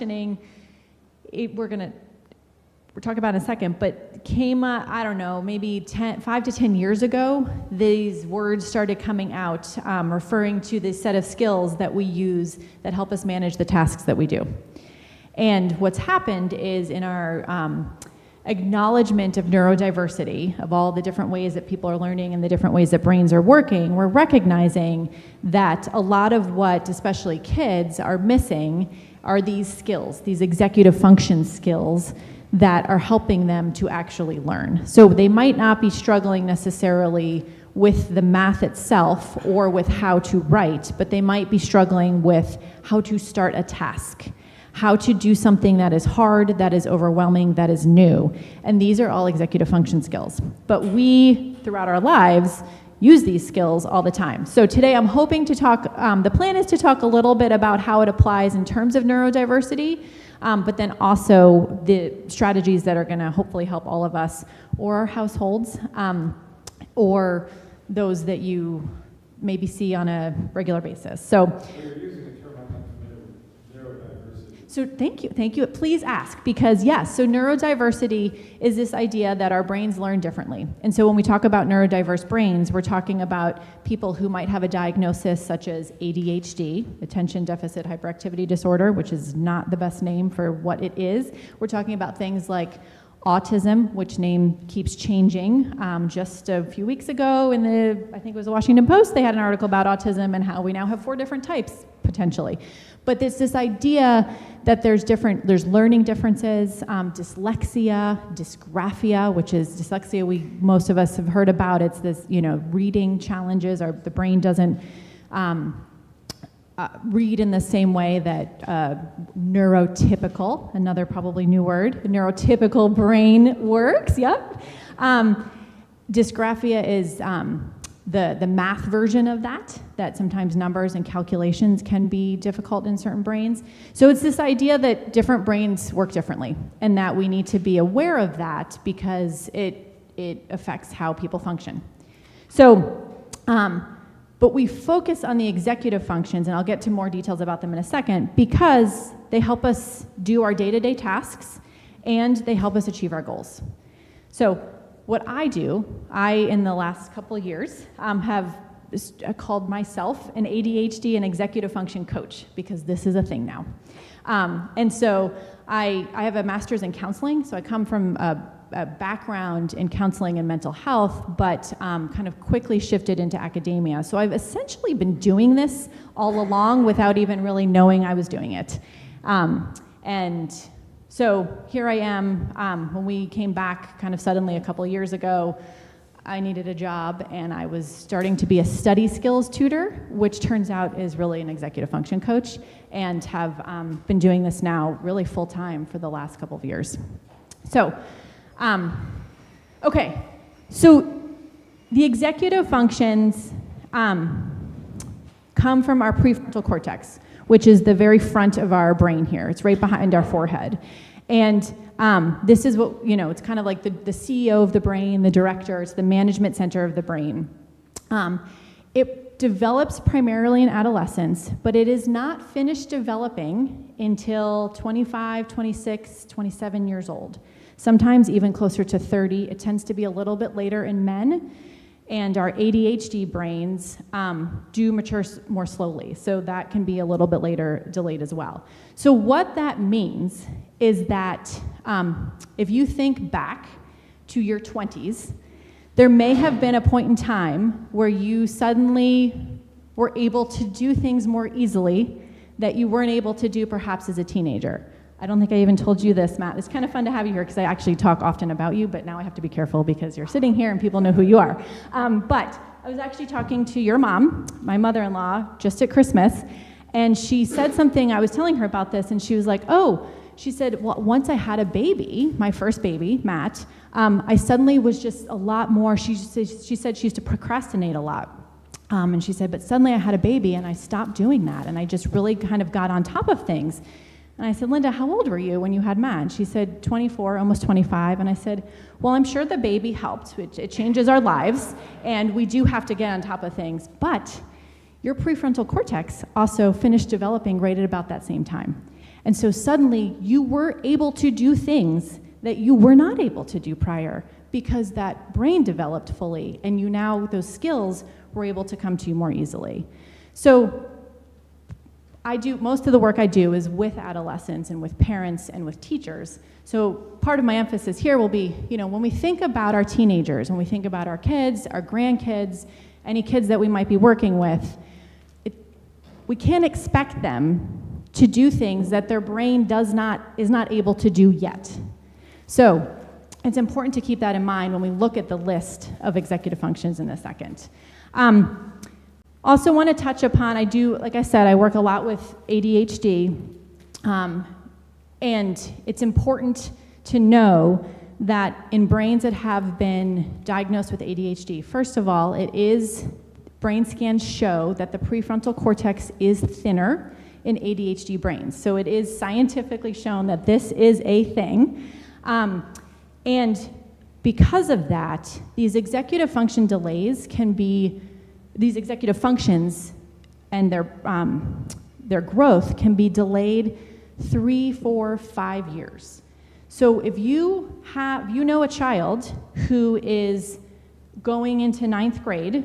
functioning, we're talking about in a second, but came, I don't know, maybe 5 to 10 years ago, these words started coming out referring to this set of skills that we use that help us manage the tasks that we do. And what's happened is in our acknowledgement of neurodiversity, of all the different ways that people are learning and the different ways that brains are working, we're recognizing that a lot of what especially kids are missing are these skills, these executive function skills that are helping them to actually learn. So they might not be struggling necessarily with the math itself or with how to write, but they might be struggling with how to start a task, how to do something that is hard, that is overwhelming, that is new. And these are all executive function skills. But we, throughout our lives, use these skills all the time. So today I'm hoping to talk, the plan is to talk a little bit about how it applies in terms of neurodiversity, but then also the strategies that are gonna hopefully help all of us or our households, or those that you maybe see on a regular basis. So you're using a term I'm not familiar with, neurodiversity. So thank you. Please ask, because yes, so neurodiversity is this idea that our brains learn differently. And so when we talk about neurodiverse brains, we're talking about people who might have a diagnosis such as ADHD, attention deficit hyperactivity disorder, which is not the best name for what it is. We're talking about things like autism, which name keeps changing. Just a few weeks ago I think it was the Washington Post, they had an article about autism and how we now have 4 different types, potentially. But there's this idea that there's learning differences, dyslexia, dysgraphia, which is dyslexia most of us have heard about. It's this, reading challenges, the brain doesn't read in the same way that neurotypical, another probably new word, neurotypical brain works, yep. Dysgraphia is the math version of that sometimes numbers and calculations can be difficult in certain brains. So it's this idea that different brains work differently and that we need to be aware of that because it affects how people function. So, but we focus on the executive functions, and I'll get to more details about them in a second, because they help us do our day-to-day tasks and they help us achieve our goals. So what I do, in the last couple of years, have called myself an ADHD and executive function coach, because this is a thing now. And so I have a master's in counseling, so I come from a background in counseling and mental health, but kind of quickly shifted into academia. So I've essentially been doing this all along without even really knowing I was doing it. And so here I am. When we came back kind of suddenly a couple of years ago, I needed a job, and I was starting to be a study skills tutor, which turns out is really an executive function coach, and have been doing this now really full time for the last couple of years. So, okay, so the executive functions come from our prefrontal cortex, which is the very front of our brain here. It's right behind our forehead. And this is what, it's kind of like the CEO of the brain, the director, it's the management center of the brain. It develops primarily in adolescence, but it is not finished developing until 25, 26, 27 years old. Sometimes even closer to 30. It tends to be a little bit later in men. And our ADHD brains do mature more slowly, so that can be a little bit later delayed as well. So what that means is that if you think back to your 20s, there may have been a point in time where you suddenly were able to do things more easily that you weren't able to do perhaps as a teenager. I don't think I even told you this, Matt. It's kind of fun to have you here because I actually talk often about you, but now I have to be careful because you're sitting here and people know who you are. But I was actually talking to your mom, my mother-in-law, just at Christmas, and she said something, I was telling her about this, and she was like, she said, well, once I had a baby, my first baby, Matt, I suddenly was just a lot more, she said she used to procrastinate a lot. And she said, but suddenly I had a baby and I stopped doing that, and I just really kind of got on top of things. And I said, Linda, how old were you when you had Matt? And she said, 24, almost 25. And I said, well, I'm sure the baby helped. It changes our lives, and we do have to get on top of things. But your prefrontal cortex also finished developing right at about that same time. And so suddenly you were able to do things that you were not able to do prior because that brain developed fully, and you now, those skills were able to come to you more easily. So most of the work I do is with adolescents and with parents and with teachers. So part of my emphasis here will be, when we think about our teenagers, when we think about our kids, our grandkids, any kids that we might be working with, we can't expect them to do things that their brain is not able to do yet. So it's important to keep that in mind when we look at the list of executive functions in a second. Also want to touch upon, like I said, I work a lot with ADHD, and it's important to know that in brains that have been diagnosed with ADHD, first of all, brain scans show that the prefrontal cortex is thinner in ADHD brains. So it is scientifically shown that this is a thing. And because of that, these executive function delays these executive functions and their growth can be delayed 3, 4, 5 years. So if you know a child who is going into 9th grade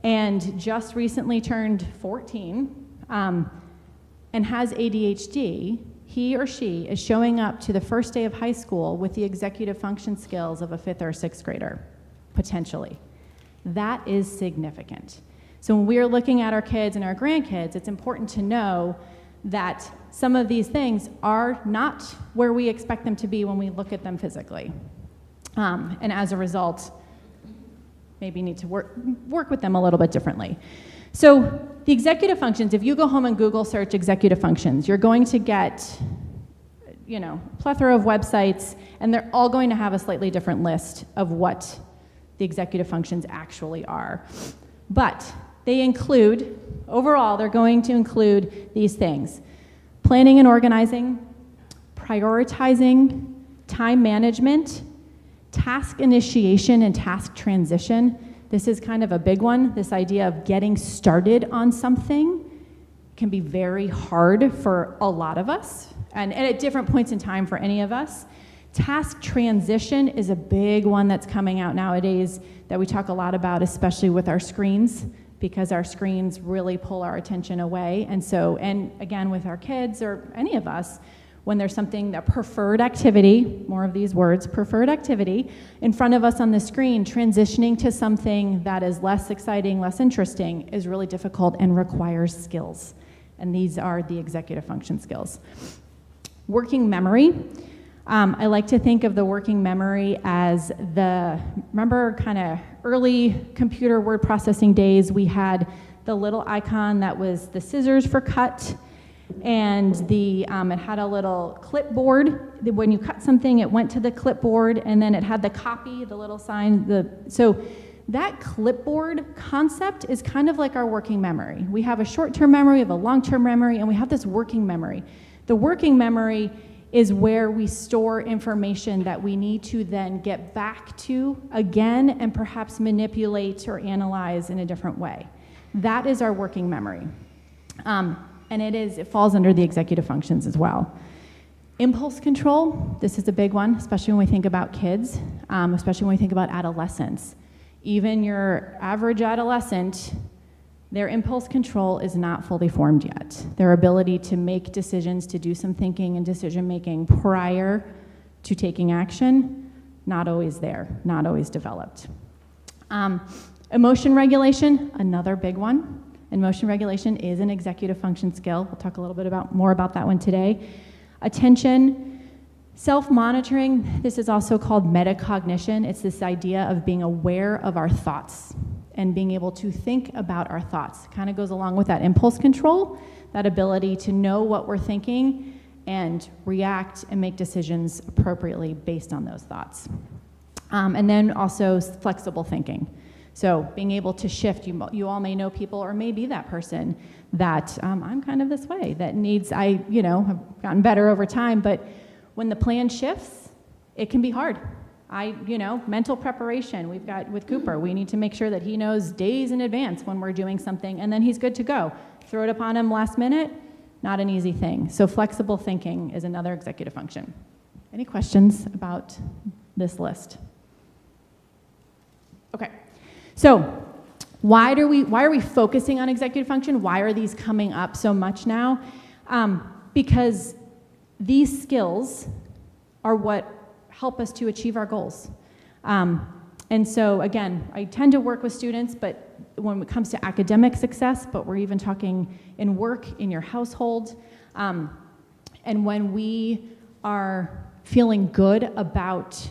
and just recently turned 14 and has ADHD, he or she is showing up to the first day of high school with the executive function skills of a 5th or 6th grader, potentially. That is significant. So when we are looking at our kids and our grandkids, it's important to know that some of these things are not where we expect them to be when we look at them physically. And as a result, maybe need to work with them a little bit differently. So the executive functions, if you go home and Google search executive functions, you're going to get a plethora of websites, and they're all going to have a slightly different list of what the executive functions actually are. But they include, overall, they're going to include these things: planning and organizing, prioritizing, time management, task initiation and task transition. This is kind of a big one. This idea of getting started on something can be very hard for a lot of us, and at different points in time for any of us. Task transition is a big one that's coming out nowadays that we talk a lot about, especially with our screens, because our screens really pull our attention away. And again, with our kids or any of us, when there's something, a preferred activity, more of these words, preferred activity, in front of us on the screen, transitioning to something that is less exciting, less interesting, is really difficult and requires skills. And these are the executive function skills. Working memory. I like to think of the working memory as remember kind of early computer word processing days, we had the little icon that was the scissors for cut, and it had a little clipboard. When you cut something, it went to the clipboard, and then it had the copy, the little sign. So that clipboard concept is kind of like our working memory. We have a short-term memory, we have a long-term memory, and we have this working memory. The working memory is where we store information that we need to then get back to again and perhaps manipulate or analyze in a different way. That is our working memory. And it falls under the executive functions as well. Impulse control, this is a big one, especially when we think about kids, especially when we think about adolescents. Even your average adolescent, their impulse control is not fully formed yet. Their ability to make decisions, to do some thinking and decision making prior to taking action, not always there, not always developed. Emotion regulation, another big one. Emotion regulation is an executive function skill. We'll talk a little bit more about that one today. Attention, self-monitoring, this is also called metacognition. It's this idea of being aware of our thoughts and being able to think about our thoughts. Kind of goes along with that impulse control, that ability to know what we're thinking and react and make decisions appropriately based on those thoughts. And then also flexible thinking. So being able to shift, you all may know people or may be that person that I'm kind of this way, that needs, have gotten better over time, but when the plan shifts, it can be hard. Mental preparation, we've got with Cooper, we need to make sure that he knows days in advance when we're doing something, and then he's good to go. Throw it upon him last minute, Not an easy thing. So flexible thinking is another executive function. Any questions about this list? Okay, so why are we focusing on executive function? Why are these coming up so much now? Because these skills are what help us to achieve our goals. And so again, I tend to work with students, but when it comes to academic success, but we're even talking in work, in your household, and when we are feeling good about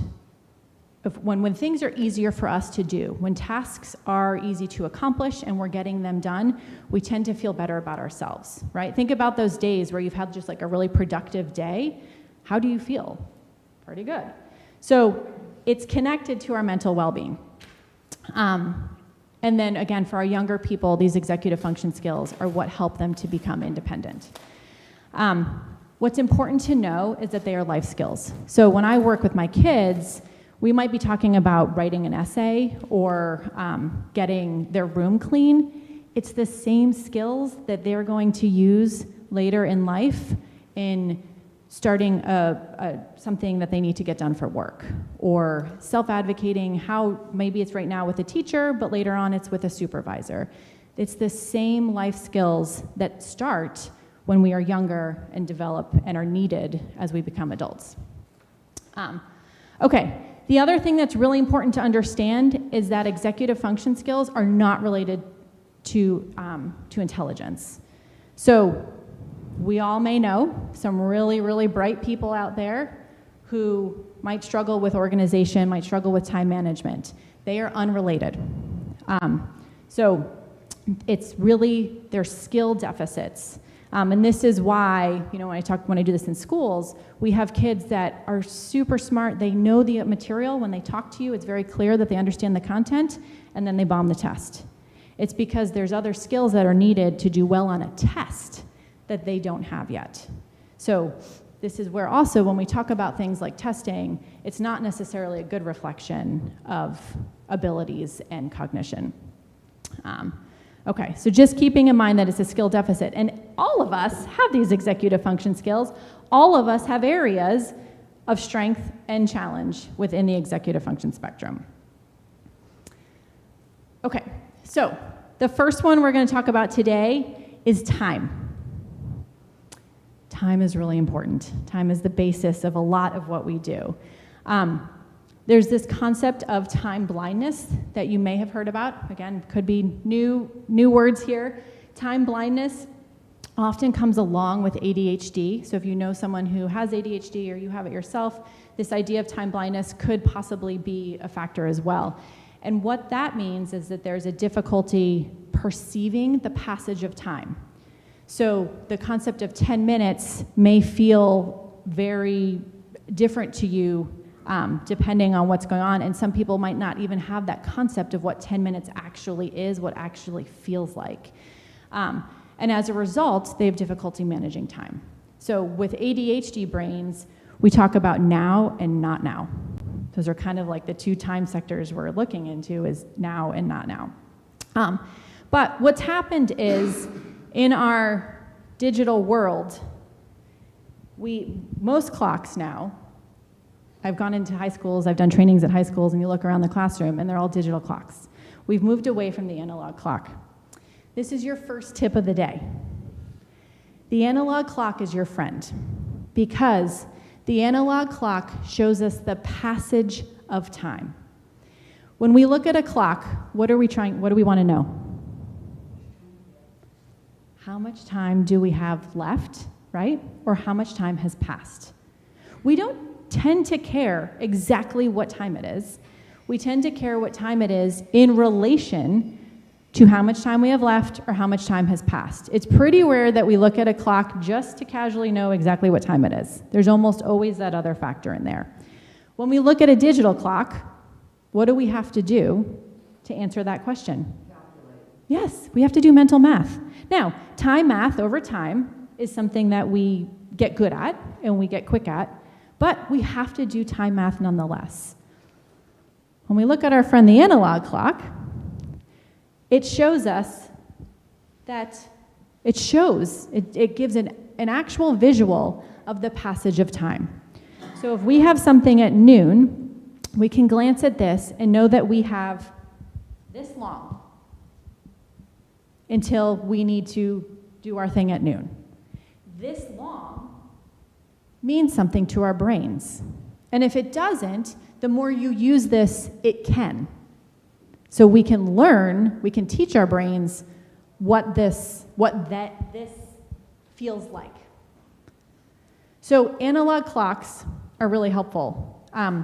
when things are easier for us to do, when tasks are easy to accomplish and we're getting them done, we tend to feel better about ourselves, right? Think about those days where you've had just like a really productive day. How do you feel? Pretty good. So it's connected to our mental well-being. And then again, for our younger people, these executive function skills are what help them to become independent. What's important to know is that they are life skills. So when I work with my kids, we might be talking about writing an essay or getting their room clean. It's the same skills that they're going to use later in life in starting something that they need to get done for work, or self-advocating, how maybe it's right now with a teacher, but later on it's with a supervisor. It's the same life skills that start when we are younger and develop and are needed as we become adults. Okay, the other thing that's really important to understand is that executive function skills are not related to intelligence. So we all may know some really, really bright people out there who might struggle with organization, might struggle with time management. They are unrelated. So it's really their skill deficits. And this is why, when I do this in schools, we have kids that are super smart. They know the material. When they talk to you, it's very clear that they understand the content, and then they bomb the test. It's because there's other skills that are needed to do well on a test that they don't have yet. So this is where also when we talk about things like testing, it's not necessarily a good reflection of abilities and cognition. Okay, so just keeping in mind that it's a skill deficit. And all of us have these executive function skills. All of us have areas of strength and challenge within the executive function spectrum. Okay, so the first one we're going to talk about today is time. Time is really important. Time is the basis of a lot of what we do. There's this concept of time blindness that you may have heard about. Again, could be new words here. Time blindness often comes along with ADHD. So if you know someone who has ADHD or you have it yourself, this idea of time blindness could possibly be a factor as well. And what that means is that there's a difficulty perceiving the passage of time. So the concept of 10 minutes may feel very different to you depending on what's going on, and some people might not even have that concept of what 10 minutes actually is, what actually feels like. And as a result, they have difficulty managing time. So with ADHD brains, we talk about now and not now. Those are kind of like the two time sectors we're looking into, is now and not now. But what's happened is, in our digital world, most clocks now, I've gone into high schools, I've done trainings at high schools, and you look around the classroom, and they're all digital clocks. We've moved away from the analog clock. This is your first tip of the day. The analog clock is your friend, because the analog clock shows us the passage of time. When we look at a clock, what do we want to know? How much time do we have left, right? Or how much time has passed? We don't tend to care exactly what time it is. We tend to care what time it is in relation to how much time we have left or how much time has passed. It's pretty rare that we look at a clock just to casually know exactly what time it is. There's almost always that other factor in there. When we look at a digital clock, what do we have to do to answer that question? Yes, we have to do mental math. Now, time math over time is something that we get good at and we get quick at, but we have to do time math nonetheless. When we look at our friend the analog clock, it shows us that It shows, it gives an actual visual of the passage of time. So if we have something at noon, we can glance at this and know that we have this long until we need to do our thing at noon. This long means something to our brains. And if it doesn't, the more you use this, it can. So we can learn, we can teach our brains what this feels like. So analog clocks are really helpful. A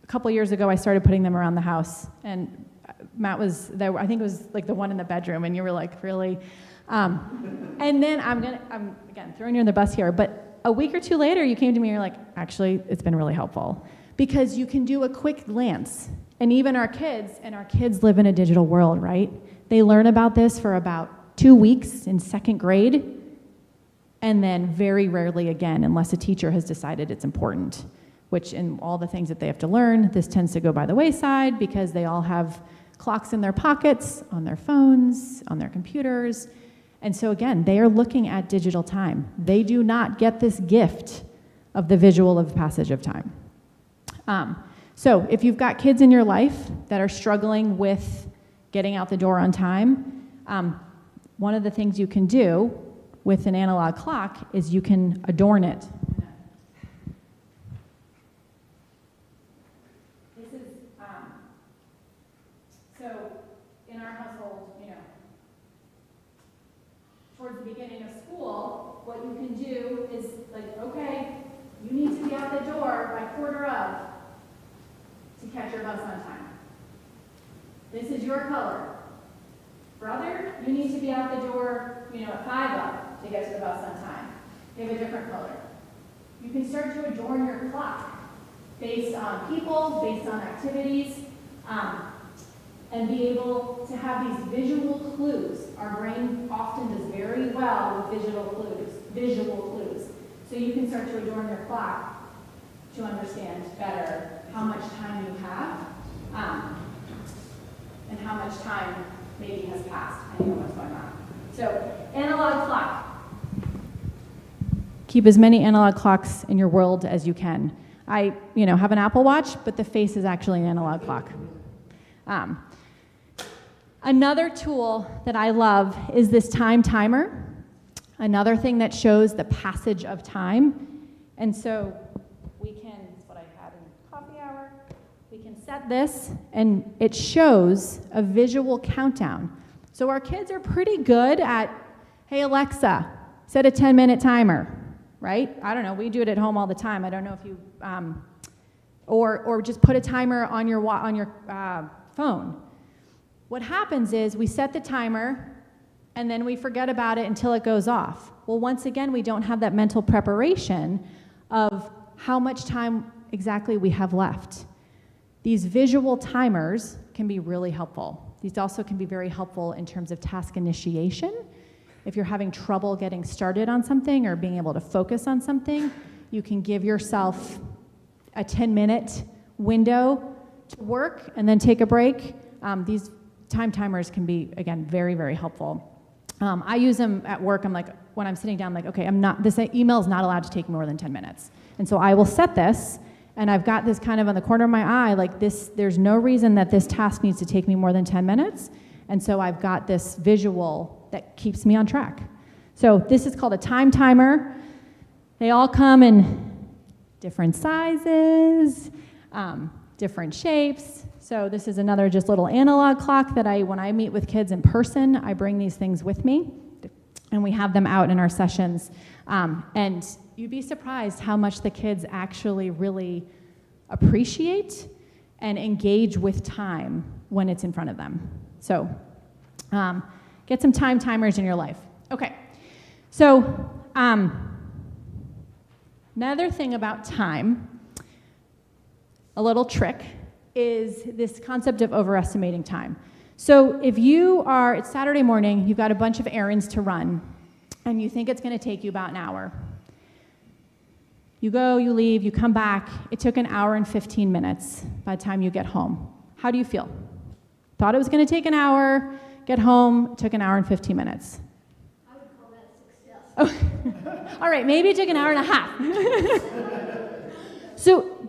couple years ago, I started putting them around the house, and Matt was there. I think it was like the one in the bedroom, and you were like, really? And then I'm again throwing you in the bus here, but a week or two later, you came to me and you're like, actually, it's been really helpful because you can do a quick glance. And even our kids live in a digital world, right? They learn about this for about 2 weeks in second grade, and then very rarely again, unless a teacher has decided it's important, which in all the things that they have to learn, this tends to go by the wayside because they all have clocks in their pockets, on their phones, on their computers. And so again, they are looking at digital time. They do not get this gift of the visual of passage of time. So if you've got kids in your life that are struggling with getting out the door on time, one of the things you can do with an analog clock is you can adorn it. This is, so in our household, towards the beginning of school, what you can do is like, okay, you need to be out the door by 4:15 to catch your bus on time. This is your color. Brother, you need to be out the door, at 5 to get to the bus on time. You have a different color. You can start to adorn your clock based on people, based on activities, and be able to have these visual clues. Our brain often does very well with visual clues. So you can start to adorn your clock to understand better how much time you have, and how much time maybe has passed, and you know what's going on. So, analog clock. Keep as many analog clocks in your world as you can. I, have an Apple Watch, but the face is actually an analog clock. Another tool that I love is this time timer. Another thing that shows the passage of time. And so we can, it's what I had in coffee hour, we can set this and it shows a visual countdown. So our kids are pretty good at, hey Alexa, set a 10-minute timer, right? I don't know, we do it at home all the time. I don't know if you, or just put a timer on your phone. What happens is we set the timer and then we forget about it until it goes off. Well, once again, we don't have that mental preparation of how much time exactly we have left. These visual timers can be really helpful. These also can be very helpful in terms of task initiation. If you're having trouble getting started on something or being able to focus on something, you can give yourself a 10-minute window to work and then take a break. These time timers can be, again, very, very helpful. I use them at work. I'm like, when I'm sitting down, I'm like, okay, this email is not allowed to take more than 10 minutes. And so I will set this, and I've got this kind of on the corner of my eye, like this, there's no reason that this task needs to take me more than 10 minutes. And so I've got this visual that keeps me on track. So this is called a time timer. They all come in different sizes, different shapes. So this is another just little analog clock that when I meet with kids in person, I bring these things with me, and we have them out in our sessions. And you'd be surprised how much the kids actually really appreciate and engage with time when it's in front of them. So get some time timers in your life. Okay, so another thing about time, a little trick, is this concept of overestimating time. So if it's Saturday morning, you've got a bunch of errands to run, and you think it's going to take you about an hour. You go, you leave, you come back. It took an hour and 15 minutes by the time you get home. How do you feel? Thought it was going to take an hour, get home, it took an hour and 15 minutes. I would Oh, all right, maybe it took an hour and a half.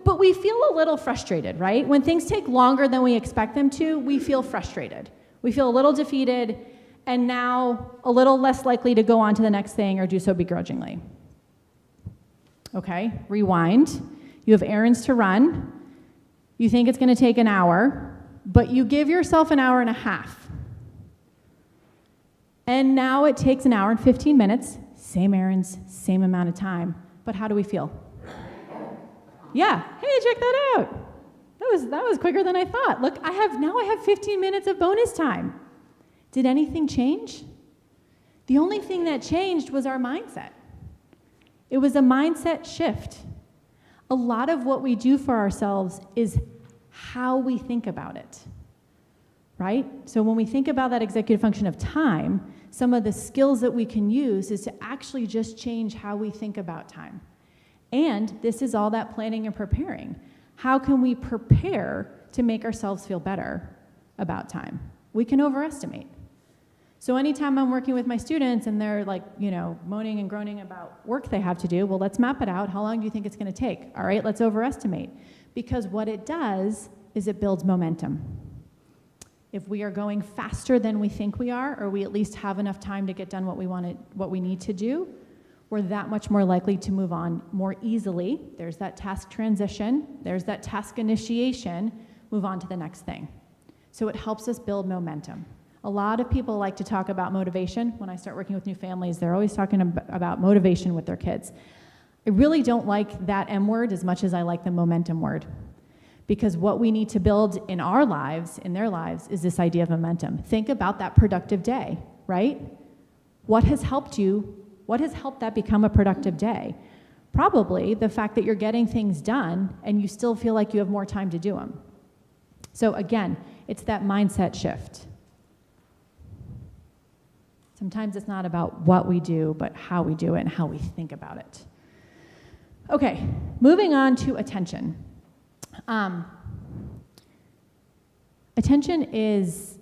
But we feel a little frustrated, right? When things take longer than we expect them to, we feel frustrated. We feel a little defeated, and now a little less likely to go on to the next thing or do so begrudgingly. Okay, rewind. You have errands to run. You think it's going to take an hour, but you give yourself an hour and a half. And now it takes an hour and 15 minutes, same errands, same amount of time. But how do we feel? Yeah, hey, check that out. That was quicker than I thought. Look, I have 15 minutes of bonus time. Did anything change? The only thing that changed was our mindset. It was a mindset shift. A lot of what we do for ourselves is how we think about it, right? So when we think about that executive function of time, some of the skills that we can use is to actually just change how we think about time. And this is all that planning and preparing. How can we prepare to make ourselves feel better about time? We can overestimate. So anytime I'm working with my students and they're like, moaning and groaning about work they have to do, well, let's map it out. How long do you think it's going to take? All right, let's overestimate. Because what it does is it builds momentum. If we are going faster than we think we are, or we at least have enough time to get done what we need to do, we're that much more likely to move on more easily. There's that task transition. There's that task initiation. Move on to the next thing. So it helps us build momentum. A lot of people like to talk about motivation. When I start working with new families, they're always talking about motivation with their kids. I really don't like that M word as much as I like the momentum word. Because what we need to build in our lives, in their lives, is this idea of momentum. Think about that productive day, right? What has helped you? What has helped that become a productive day? Probably the fact that you're getting things done and you still feel like you have more time to do them. So again, it's that mindset shift. Sometimes it's not about what we do, but how we do it and how we think about it. Okay, moving on to attention. Attention is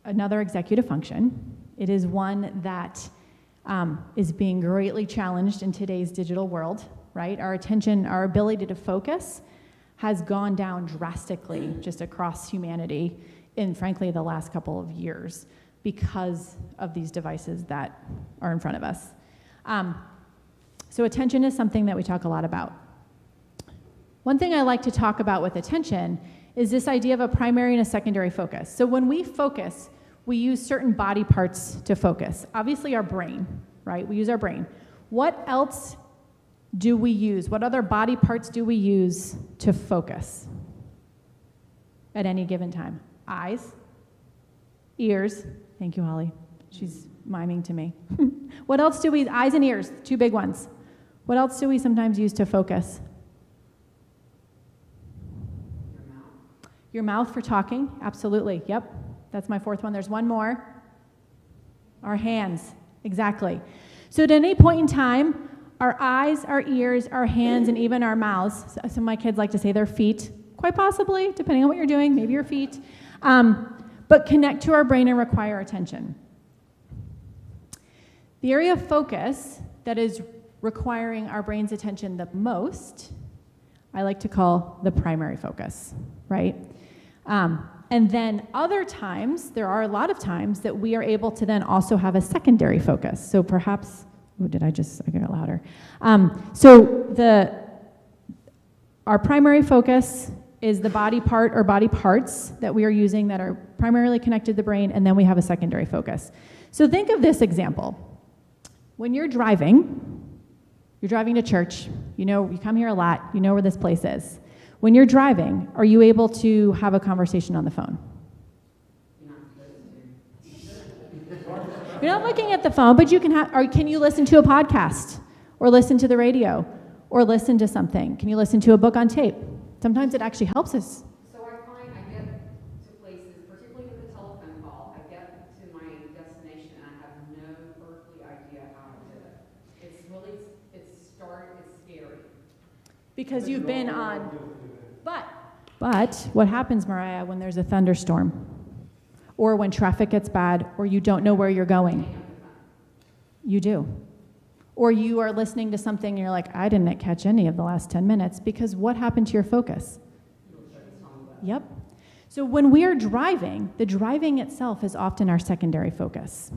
another executive function. It is one that is being greatly challenged in today's digital world, right? Our attention, our ability to focus has gone down drastically just across humanity in, frankly, the last couple of years because of these devices that are in front of us. So attention is something that we talk a lot about. One thing I like to talk about with attention is this idea of a primary and a secondary focus. So when we focus, we use certain body parts to focus. Obviously our brain, right? We use our brain. What else do we use? What other body parts do we use to focus at any given time? Eyes, ears. Thank you, Holly. She's miming to me. What else do we, eyes and ears, two big ones. What else do we sometimes use to focus? Your mouth for talking, absolutely, yep. That's my fourth one. There's one more. Our hands, exactly. So at any point in time, our eyes, our ears, our hands, and even our mouths, some of my kids like to say their feet, quite possibly, depending on what you're doing, maybe your feet, but connect to our brain and require attention. The area of focus that is requiring our brain's attention the most, I like to call the primary focus, right? And then other times, there are a lot of times that we are able to then also have a secondary focus. So perhaps, I got it louder. Our primary focus is the body part or body parts that we are using that are primarily connected to the brain, and then we have a secondary focus. So think of this example. When you're driving to church, you come here a lot, you know where this place is. When you're driving, are you able to have a conversation on the phone? You're not looking at the phone, but you can you listen to a podcast or listen to the radio or listen to something? Can you listen to a book on tape? Sometimes it actually helps us. So I find I get to places, particularly with a telephone call, I get to my destination and I have no earthly idea how to do it. It's scary. Because you've been on, but what happens, Mariah, when there's a thunderstorm? Or when traffic gets bad, or you don't know where you're going? You do. Or you are listening to something and you're like, I didn't catch any of the last 10 minutes because what happened to your focus? Yep. So when we are driving, the driving itself is often our secondary focus,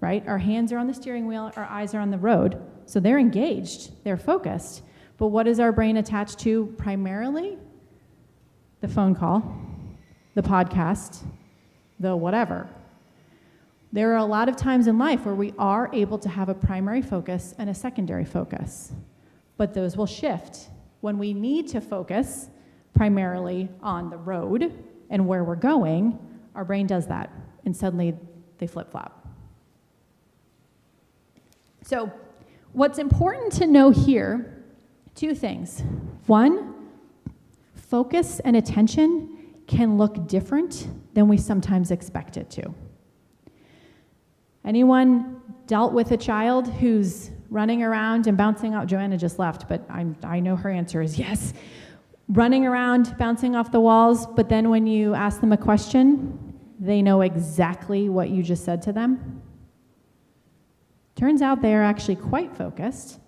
right? Our hands are on the steering wheel, our eyes are on the road. So they're engaged, they're focused. But what is our brain attached to primarily? The phone call, the podcast, the whatever. There are a lot of times in life where we are able to have a primary focus and a secondary focus, but those will shift. When we need to focus primarily on the road and where we're going, our brain does that, and suddenly they flip-flop. So what's important to know here, two things. One, focus and attention can look different than we sometimes expect it to. Anyone dealt with a child who's running around and bouncing out? Joanna just left, but I know her answer is yes. Running around, bouncing off the walls, but then when you ask them a question, they know exactly what you just said to them. Turns out they are actually quite focused,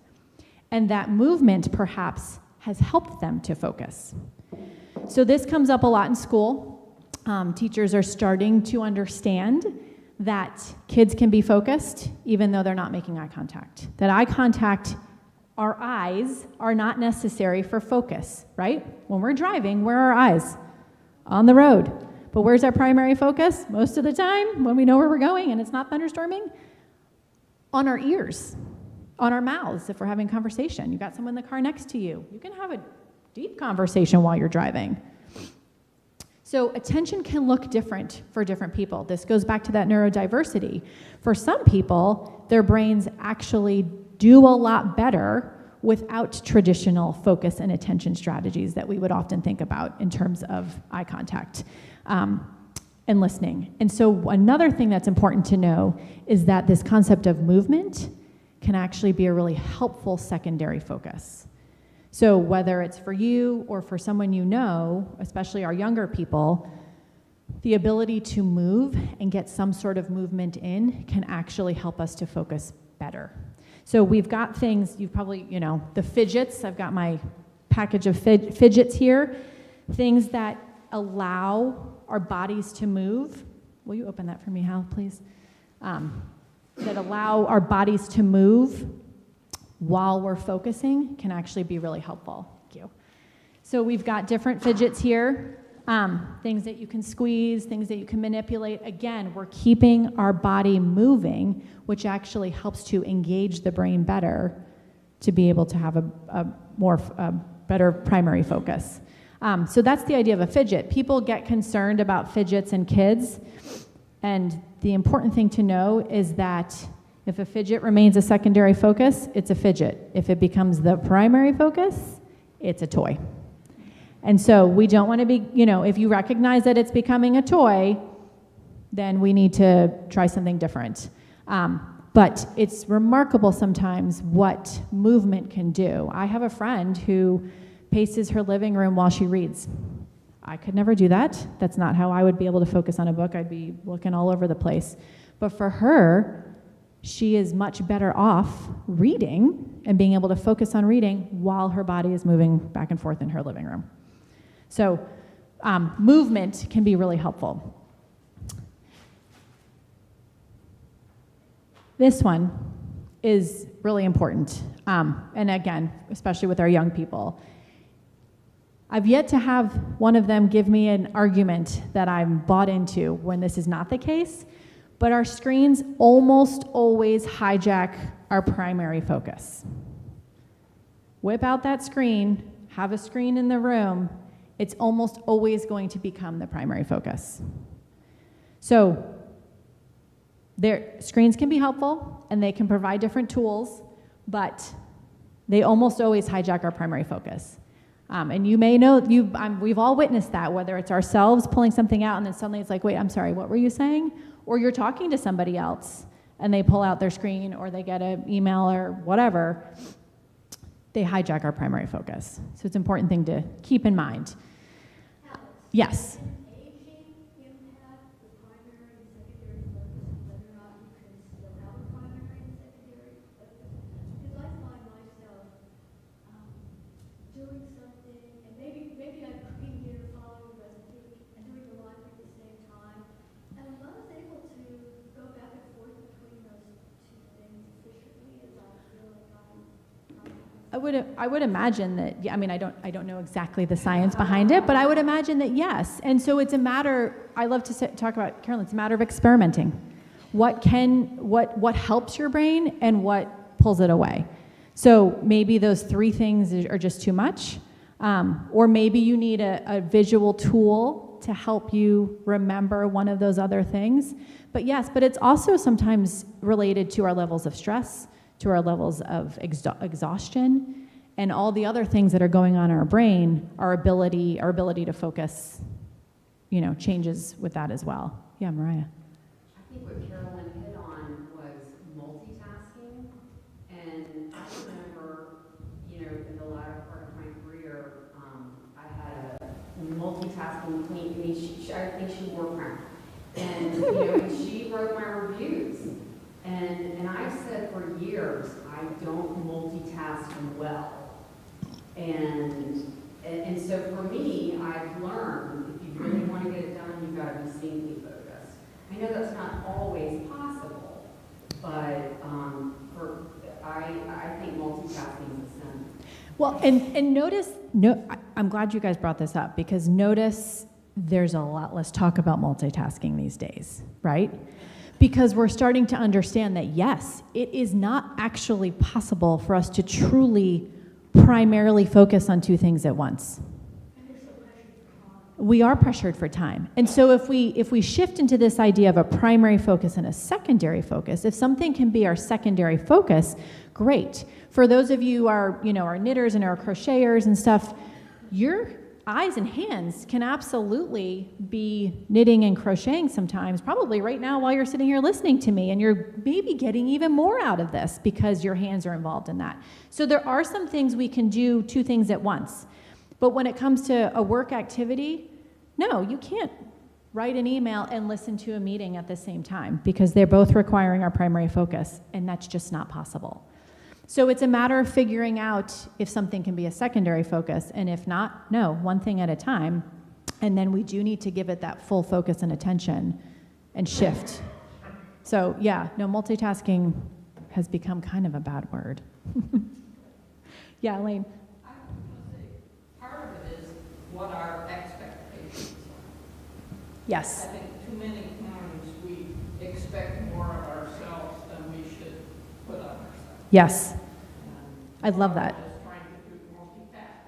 and that movement perhaps has helped them to focus. So this comes up a lot in school. Teachers are starting to understand that kids can be focused even though they're not making eye contact. That eye contact, our eyes are not necessary for focus, right? When we're driving, where are our eyes? On the road. But where's our primary focus? Most of the time, when we know where we're going and it's not thunderstorming, on our ears, on our mouths if we're having conversation. You got someone in the car next to you. You can have a deep conversation while you're driving. So attention can look different for different people. This goes back to that neurodiversity. For some people, their brains actually do a lot better without traditional focus and attention strategies that we would often think about in terms of eye contact and listening. And so another thing that's important to know is that this concept of movement can actually be a really helpful secondary focus. So whether it's for you or for someone you know, especially our younger people, the ability to move and get some sort of movement in can actually help us to focus better. So we've got things, you've probably, the fidgets. I've got my package of fidgets here. Things that allow our bodies to move. Will you open that for me, Hal, please? That allow our bodies to move while we're focusing can actually be really helpful. Thank you. So we've got different fidgets here, things that you can squeeze, things that you can manipulate. Again, we're keeping our body moving, which actually helps to engage the brain better to be able to have a better primary focus. So that's the idea of a fidget. People get concerned about fidgets in kids, and the important thing to know is that if a fidget remains a secondary focus, it's a fidget. If it becomes the primary focus, it's a toy. And so we don't want to be, if you recognize that it's becoming a toy, then we need to try something different. But it's remarkable sometimes what movement can do. I have a friend who paces her living room while she reads. I could never do that. That's not how I would be able to focus on a book. I'd be looking all over the place. But for her, she is much better off reading and being able to focus on reading while her body is moving back and forth in her living room. So movement can be really helpful. This one is really important. And again, especially with our young people. I've yet to have one of them give me an argument that I'm bought into when this is not the case. But our screens almost always hijack our primary focus. Whip out that screen, have a screen in the room, it's almost always going to become the primary focus. So screens can be helpful, and they can provide different tools, but they almost always hijack our primary focus. And you may know, we've all witnessed that, whether it's ourselves pulling something out and then suddenly it's like, wait, I'm sorry, what were you saying? Or you're talking to somebody else and they pull out their screen or they get an email or whatever. They hijack our primary focus. So it's an important thing to keep in mind. Alex, Yes. can aging impact the primary and secondary focus, whether or not you can still have a primary and secondary focus? doing something, and maybe I'm cooking dinner, following a recipe, and doing the laundry at the same time. And I'm not able to go back and forth between those two things efficiently as I feel like I would imagine that, yeah, I mean, I don't know exactly the science behind it, but I would imagine that yes. And so it's a matter, I love to talk about, Carolyn, it's a matter of experimenting. What helps your brain and what pulls it away. So maybe those three things are just too much, or maybe you need a visual tool to help you remember one of those other things. But yes, but it's also sometimes related to our levels of stress, to our levels of exhaustion, and all the other things that are going on in our brain. Our ability to focus, changes with that as well. Yeah, Mariah. I think what Carolyn hit on was multitasking, and I remember, in the latter part of my career, I had a multitasking queen. I mean, I think she wore crown, and and she wrote my reviews, and I said for years I don't multitask well, and so for me, I've learned if you really want to get it done, you've got to be singly focused. I know that's not always possible, but I think multitasking is essential. Well, and notice, I'm glad you guys brought this up, because notice there's a lot less talk about multitasking these days, right? Because we're starting to understand that, yes, it is not actually possible for us to truly primarily focus on two things at once. We are pressured for time. And so if we shift into this idea of a primary focus and a secondary focus, if something can be our secondary focus, great. For those of you who are, our knitters and our crocheters and stuff, your eyes and hands can absolutely be knitting and crocheting sometimes, probably right now while you're sitting here listening to me, and you're maybe getting even more out of this because your hands are involved in that. So there are some things we can do, two things at once. But when it comes to a work activity, no, you can't write an email and listen to a meeting at the same time, because they're both requiring our primary focus, and that's just not possible. So it's a matter of figuring out if something can be a secondary focus, and if not, no, one thing at a time. And then we do need to give it that full focus and attention and shift. So yeah, no, multitasking has become kind of a bad word. Yeah, Elaine. I was going to say, part of it is what our expectations are. Yes. I think too many times we expect more of ourselves than we should put on ourselves. Yes. And I love that. Just trying to do multitask.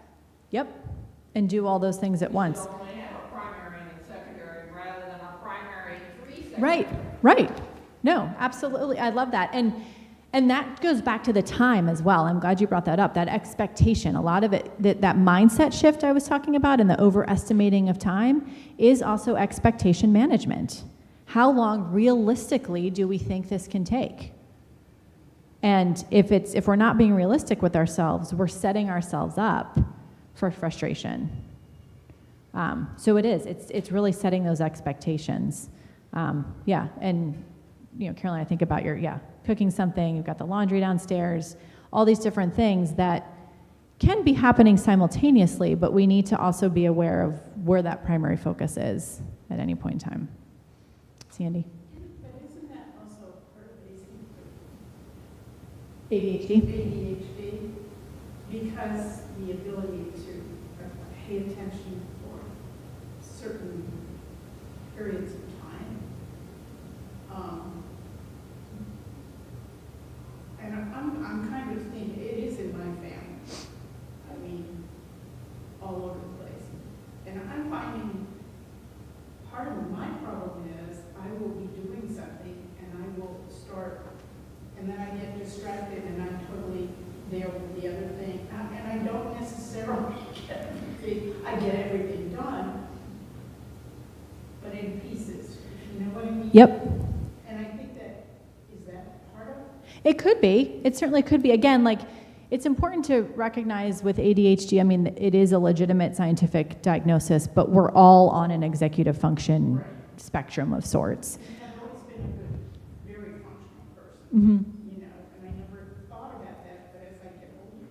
Yep. And do all those things at once. We should only have a primary and a secondary rather than a primary and three secondary. Right. No, absolutely. I love that. And that goes back to the time as well. I'm glad you brought that up, that expectation. A lot of it, that mindset shift I was talking about and the overestimating of time is also expectation management. How long realistically do we think this can take? And if we're not being realistic with ourselves, we're setting ourselves up for frustration. So it's really setting those expectations. Yeah, and Caroline, I think about cooking something, you've got the laundry downstairs, all these different things that can be happening simultaneously, but we need to also be aware of where that primary focus is at any point in time. Sandy? But isn't that also part of ADHD? ADHD? Because the ability to pay attention for certain periods of time. And I'm kind of thinking, it is in my family. I mean, all over the place. And I'm finding part of my problem is I will be doing something and I will start, and then I get distracted and I'm totally there with the other thing. And I don't necessarily I get everything done, but in pieces. You know what I mean? Yep. And I think is that part of it? It could be. It certainly could be. Again, it's important to recognize with ADHD, I mean, it is a legitimate scientific diagnosis, but we're all on an executive function spectrum of sorts. I've always been a good, very functional person, Mm-hmm. and I never thought about that, but as I get older,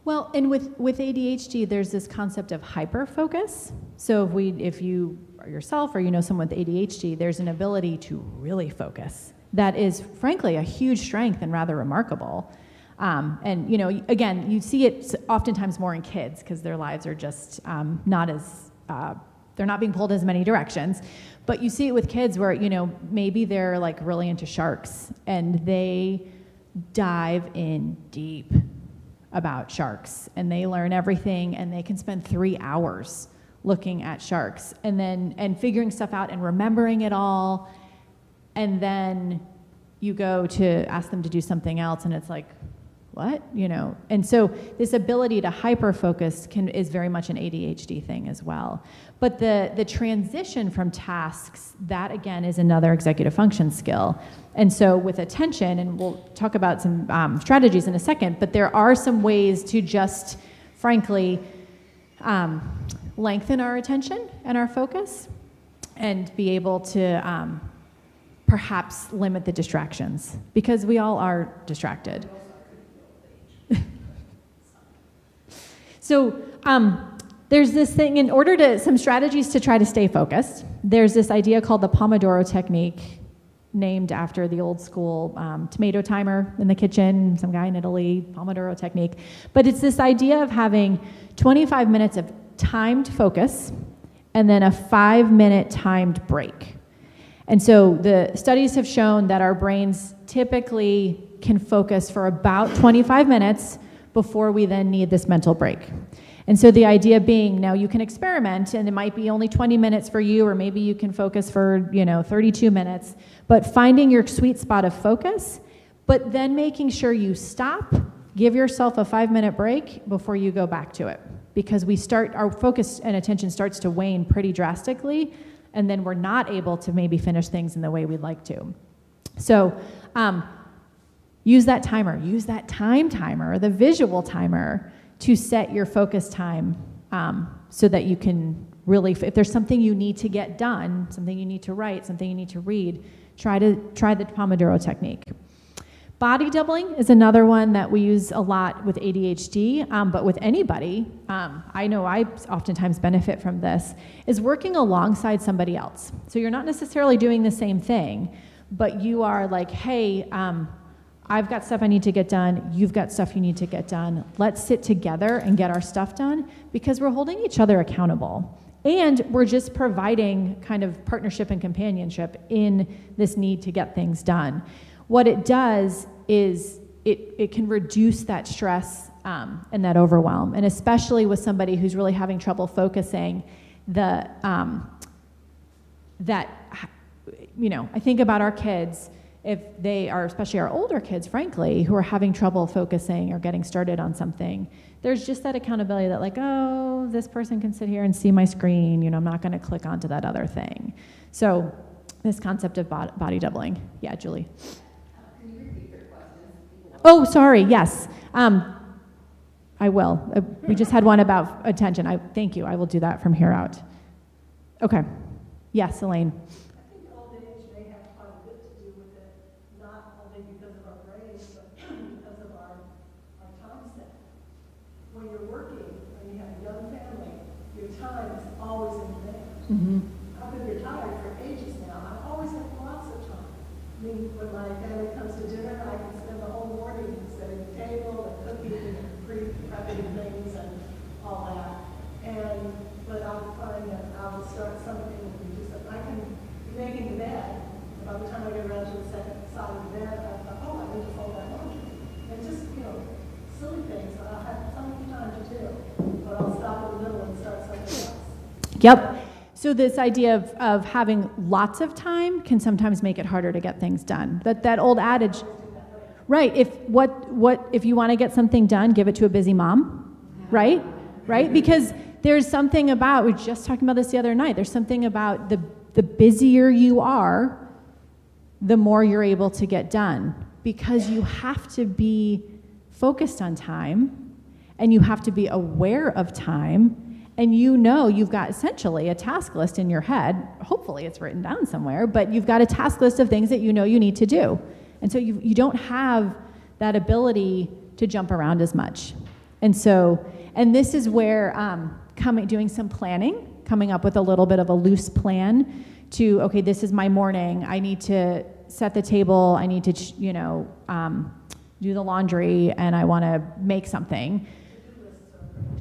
Well, and with ADHD, there's this concept of hyperfocus. So if you or yourself or you know someone with ADHD, there's an ability to really focus that is, frankly, a huge strength and rather remarkable. And you know, again, you see it oftentimes more in kids because their lives are just not as they're not being pulled as many directions. But you see it with kids where, you know, maybe they're like really into sharks and they dive in deep about sharks and they learn everything and they can spend 3 hours looking at sharks and figuring stuff out and remembering it all. And then you go to ask them to do something else and it's like, what? You know, and so this ability to hyper-focus is very much an ADHD thing as well. But the transition from tasks, that again is another executive function skill. And so with attention, and we'll talk about some strategies in a second, but there are some ways to just, frankly, lengthen our attention and our focus and be able to perhaps limit the distractions, because we all are distracted. So there's this thing, some strategies to try to stay focused. There's this idea called the Pomodoro technique, named after the old school tomato timer in the kitchen, some guy in Italy, Pomodoro technique. But it's this idea of having 25 minutes of timed focus and then a 5-minute timed break. And so the studies have shown that our brains typically can focus for about 25 minutes before we then need this mental break. And so the idea being, now you can experiment, and it might be only 20 minutes for you, or maybe you can focus for 32 minutes, but finding your sweet spot of focus, but then making sure you stop, give yourself a 5-minute break before you go back to it. Because our focus and attention starts to wane pretty drastically, and then we're not able to maybe finish things in the way we'd like to. So use that timer, use that time timer, or the visual timer, to set your focus time so that you can really, if there's something you need to get done, something you need to write, something you need to read, try the Pomodoro technique. Body doubling is another one that we use a lot with ADHD, but with anybody, I know I oftentimes benefit from this, is working alongside somebody else. So you're not necessarily doing the same thing, but you are like, hey, I've got stuff I need to get done, you've got stuff you need to get done. Let's sit together and get our stuff done, because we're holding each other accountable. And we're just providing kind of partnership and companionship in this need to get things done. What it does is it can reduce that stress and that overwhelm. And especially with somebody who's really having trouble focusing, I think about our kids. If they are, especially our older kids, frankly, who are having trouble focusing or getting started on something, there's just that accountability that like, oh, this person can sit here and see my screen, I'm not gonna click onto that other thing. So this concept of body doubling. Yeah, Julie. Can you repeat your question? Oh, sorry, yes. I will. We just had one about attention. Thank you, I will do that from here out. Okay, yes, Elaine. Mm-hmm. I've been retired for ages now. I always have lots of time. I mean, when my family comes to dinner, I can spend the whole morning setting the table and cooking and prepping things and all that. But I'll find that I will start something and I can be making the bed. By the time I get around to the second side of the bed, I thought, oh, I need to fold that laundry. And just, silly things that I'll have plenty of time to do. But I'll stop in the middle and start something else. Yep. So this idea of having lots of time can sometimes make it harder to get things done. That old adage, right? If you want to get something done, give it to a busy mom, right? Right? Because there's something about, we were just talking about this the other night, there's something about the busier you are, the more you're able to get done, because you have to be focused on time and you have to be aware of time. And you've got essentially a task list in your head. Hopefully it's written down somewhere, but you've got a task list of things that you need to do. And so you don't have that ability to jump around as much. And this is where doing some planning, coming up with a little bit of a loose plan to, okay, this is my morning. I need to set the table. I need to, do the laundry, and I want to make something.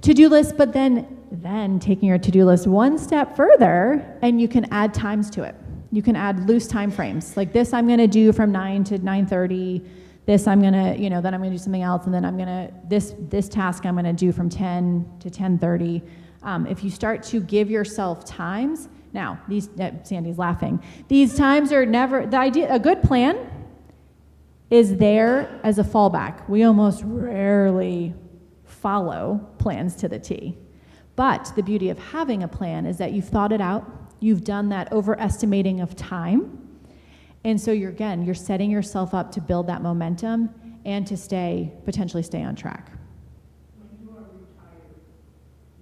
To-do list, but then taking your to-do list one step further, and you can add times to it. You can add loose time frames. Like this I'm going to do from 9 to 9:30. This I'm going to, then I'm going to do something else, and then I'm going to, this task I'm going to do from 10 to 10:30. If you start to give yourself times, now, Sandy's laughing. These times are never, a good plan is there as a fallback. We almost rarely follow plans to the T. But the beauty of having a plan is that you've thought it out, you've done that overestimating of time, and so you're setting yourself up to build that momentum and to potentially stay on track. When you are retired,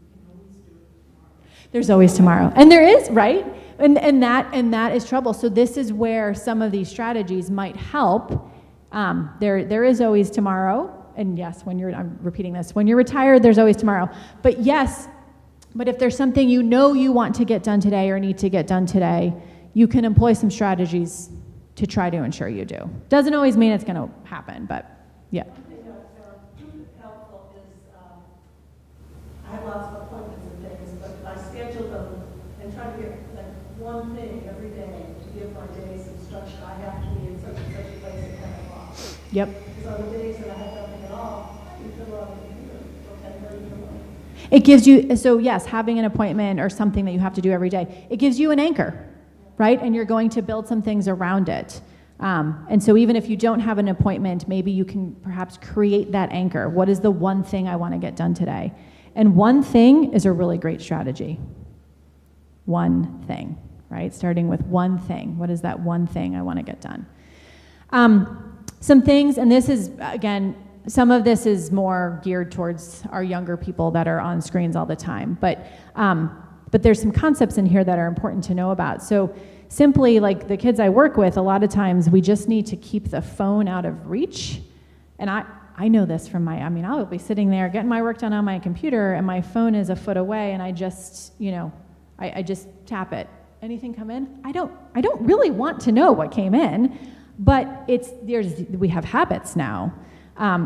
you can always do it tomorrow. There's always tomorrow. And there is, right? And that is trouble. So this is where some of these strategies might help. There is always tomorrow. And yes, I'm repeating this, when you're retired, there's always tomorrow. But if there's something you want to get done today or need to get done today, you can employ some strategies to try to ensure you do. Doesn't always mean it's going to happen, but yeah. One thing that's helpful is, I have lots of appointments and things, but if I schedule them and try to get like one thing every day to give my day some structure, I have to be in such and such a place at 10 o'clock. Yep. Because on the days that I have nothing at all, I can fill out the computer till 10:30 in the morning. It gives you, so yes, having an appointment or something that you have to do every day, it gives you an anchor, right? And you're going to build some things around it. And so even if you don't have an appointment, maybe you can perhaps create that anchor. What is the one thing I want to get done today? And one thing is a really great strategy. One thing, right? Starting with one thing. What is that one thing I want to get done? Some things, and this is, again, some of this is more geared towards our younger people that are on screens all the time, but there's some concepts in here that are important to know about. So simply, like the kids I work with, a lot of times we just need to keep the phone out of reach. And I know this from I'll be sitting there getting my work done on my computer and my phone is a foot away and I just, I just tap it. Anything come in? I don't really want to know what came in, but we have habits now.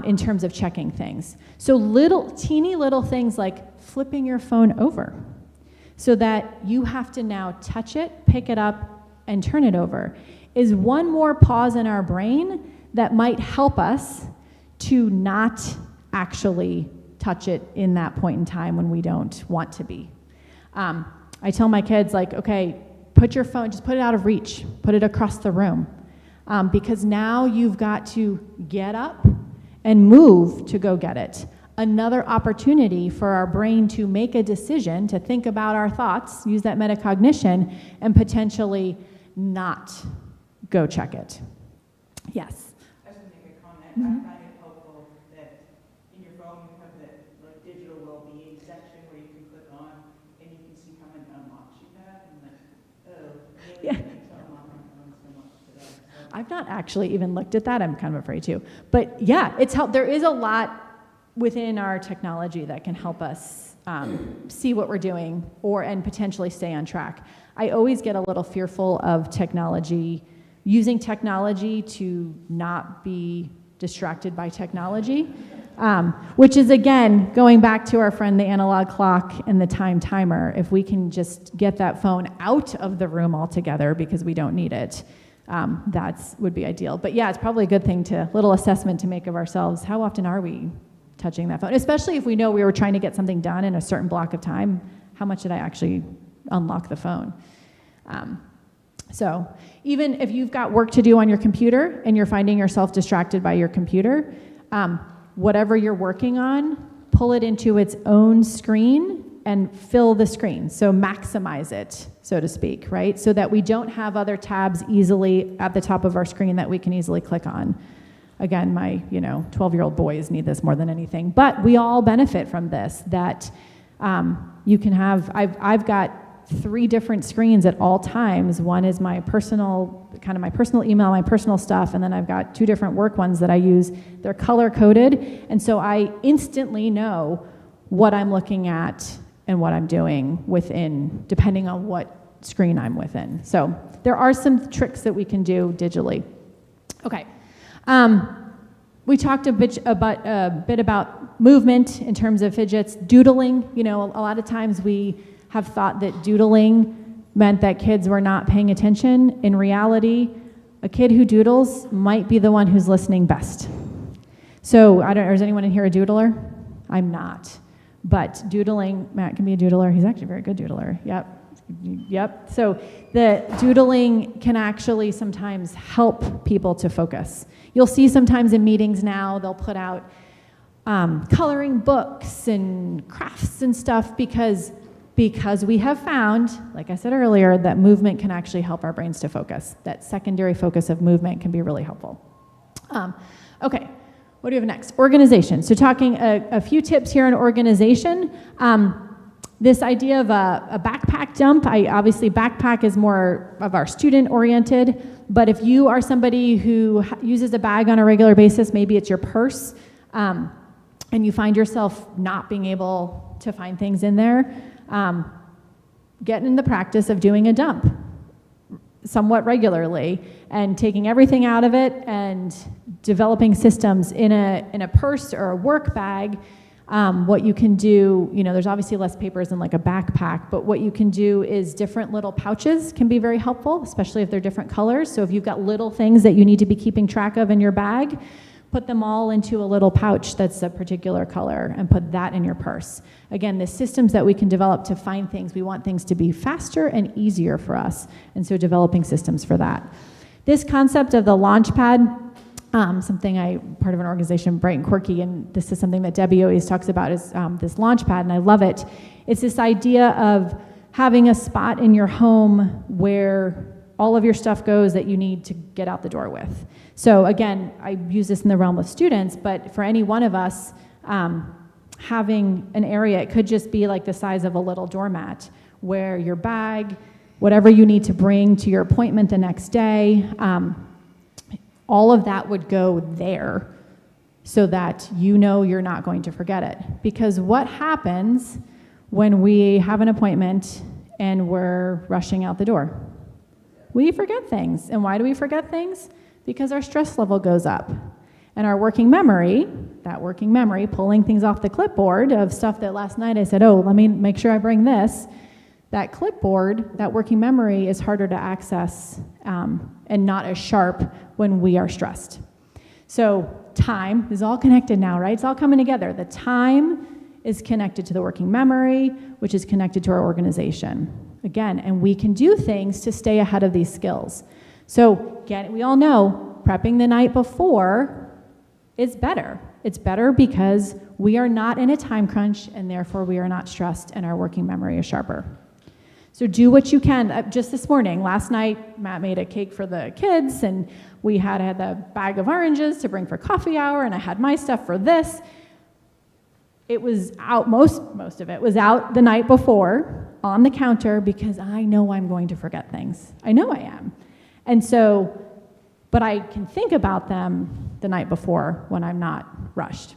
In terms of checking things. So teeny little things like flipping your phone over so that you have to now touch it, pick it up, and turn it over is one more pause in our brain that might help us to not actually touch it in that point in time when we don't want to be. I tell my kids, okay, put your phone, just put it out of reach, put it across the room, because now you've got to get up and move to go get it. Another opportunity for our brain to make a decision, to think about our thoughts, use that metacognition, and potentially not go check it. Yes? I was going to make a comment. I find it helpful that in your phone you have that digital well-being section where you can click on and you can see how many unlocks you have. And Yeah. I've not actually even looked at that. I'm kind of afraid to. But yeah, there is a lot within our technology that can help us see what we're doing and potentially stay on track. I always get a little fearful of using technology to not be distracted by technology, which is, again, going back to our friend, the analog clock and the timer. If we can just get that phone out of the room altogether because we don't need it, that would be ideal. But yeah, it's probably a good thing little assessment to make of ourselves. How often are we touching that phone? Especially if we know we were trying to get something done in a certain block of time. How much did I actually unlock the phone? So even if you've got work to do on your computer and you're finding yourself distracted by your computer, whatever you're working on, pull it into its own screen and fill the screen. So maximize it, so to speak, right? So that we don't have other tabs easily at the top of our screen that we can easily click on. Again, my 12-year-old boys need this more than anything. But we all benefit from this, that you can have, I've got 3 different screens at all times. One is my personal email, my personal stuff, and then I've got 2 different work ones that I use. They're color coded, and so I instantly know what I'm looking at and what I'm doing within, depending on what screen I'm within. So there are some tricks that we can do digitally. Okay. We talked a bit about movement in terms of fidgets. Doodling, a lot of times we have thought that doodling meant that kids were not paying attention. In reality, a kid who doodles might be the one who's listening best. So, is anyone in here a doodler? I'm not. But doodling, Matt can be a doodler. He's actually a very good doodler. Yep. So the doodling can actually sometimes help people to focus. You'll see sometimes in meetings now, they'll put out coloring books and crafts and stuff because we have found, like I said earlier, that movement can actually help our brains to focus. That secondary focus of movement can be really helpful. Okay, what do we have next? Organization. So talking a few tips here on organization. This idea of a backpack dump, obviously backpack is more of our student-oriented, but if you are somebody who uses a bag on a regular basis, maybe it's your purse, and you find yourself not being able to find things in there, get in the practice of doing a dump somewhat regularly and taking everything out of it and developing systems in a purse or a work bag. What you can do, there's obviously less papers than like a backpack, but what you can do is different little pouches can be very helpful, especially if they're different colors. So if you've got little things that you need to be keeping track of in your bag, put them all into a little pouch that's a particular color and put that in your purse. Again, the systems that we can develop to find things, we want things to be faster and easier for us, and so developing systems for that. This concept of the Launchpad, part of an organization, Bright and Quirky, and this is something that Debbie always talks about, is this Launchpad, and I love it. It's this idea of having a spot in your home where all of your stuff goes that you need to get out the door with. So again, I use this in the realm of students, but for any one of us, having an area, it could just be like the size of a little doormat, where your bag, whatever you need to bring to your appointment the next day, all of that would go there so that you're not going to forget it. Because what happens when we have an appointment and we're rushing out the door? We forget things. And why do we forget things? Because our stress level goes up. And our working memory, pulling things off the clipboard of stuff that last night I said, let me make sure I bring this. That clipboard, that working memory is harder to access and not as sharp when we are stressed. So time is all connected now, right? It's all coming together. The time is connected to the working memory, which is connected to our organization. Again, and we can do things to stay ahead of these skills. So again, we all know prepping the night before is better. It's better because we are not in a time crunch, and therefore we are not stressed, and our working memory is sharper. So do what you can. Just this morning, last night, Matt made a cake for the kids, and we had the bag of oranges to bring for coffee hour, and I had my stuff for this. It was out, most of it was out the night before on the counter because I know I'm going to forget things. I know I am. And so, but I can think about them the night before when I'm not rushed.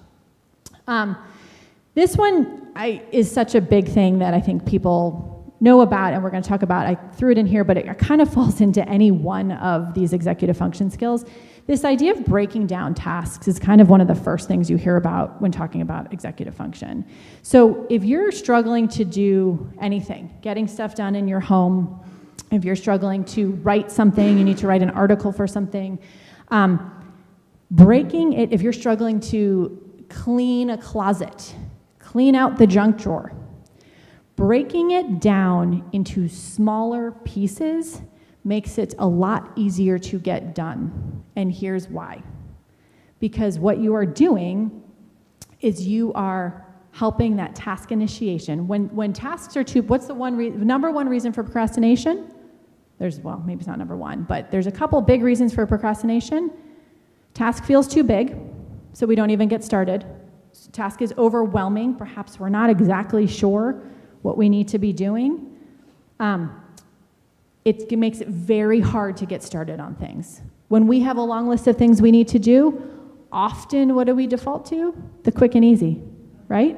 This one is such a big thing that I think people know about, and we're going to talk about. I threw it in here, but it kind of falls into any one of these executive function skills. This idea of breaking down tasks is kind of one of the first things you hear about when talking about executive function. So if you're struggling to do anything, getting stuff done in your home, if you're struggling to write something, you need to write an article for something, breaking it, if you're struggling to clean a closet, clean out the junk drawer, breaking it down into smaller pieces makes it a lot easier to get done. And here's why. Because what you are doing is you are helping that task initiation. When tasks are too, what's the number one reason for procrastination? Maybe it's not number one, but there's a couple big reasons for procrastination. Task feels too big, so we don't even get started. Task is overwhelming. Perhaps we're not exactly sure what we need to be doing. it makes it very hard to get started on things. When we have a long list of things we need to do, often what do we default to? The quick and easy, right?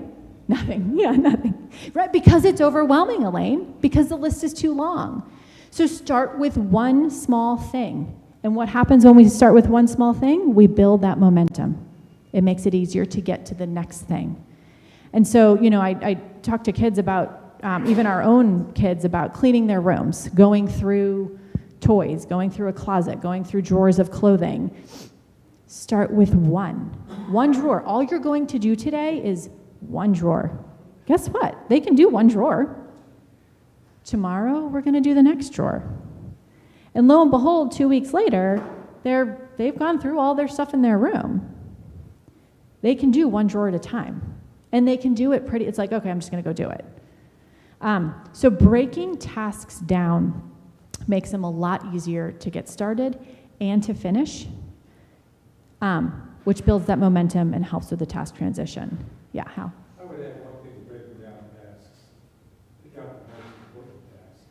Nothing. Yeah, nothing. Right? Because it's overwhelming, Elaine, because the list is too long. So start with one small thing. And what happens when we start with one small thing? We build that momentum. It makes it easier to get to the next thing. And so, I talk to kids about, even our own kids, about cleaning their rooms, going through toys, going through a closet, going through drawers of clothing. Start with one drawer. All you're going to do today is one drawer. Guess what? They can do one drawer. Tomorrow, we're going to do the next drawer. And lo and behold, 2 weeks later, they've gone through all their stuff in their room. They can do one drawer at a time. And they can do it it's like, okay, I'm just going to go do it. So breaking tasks down makes them a lot easier to get started and to finish, which builds that momentum and helps with the task transition. Yeah, Hal? I would add one thing to breaking down tasks. Pick out the most important task.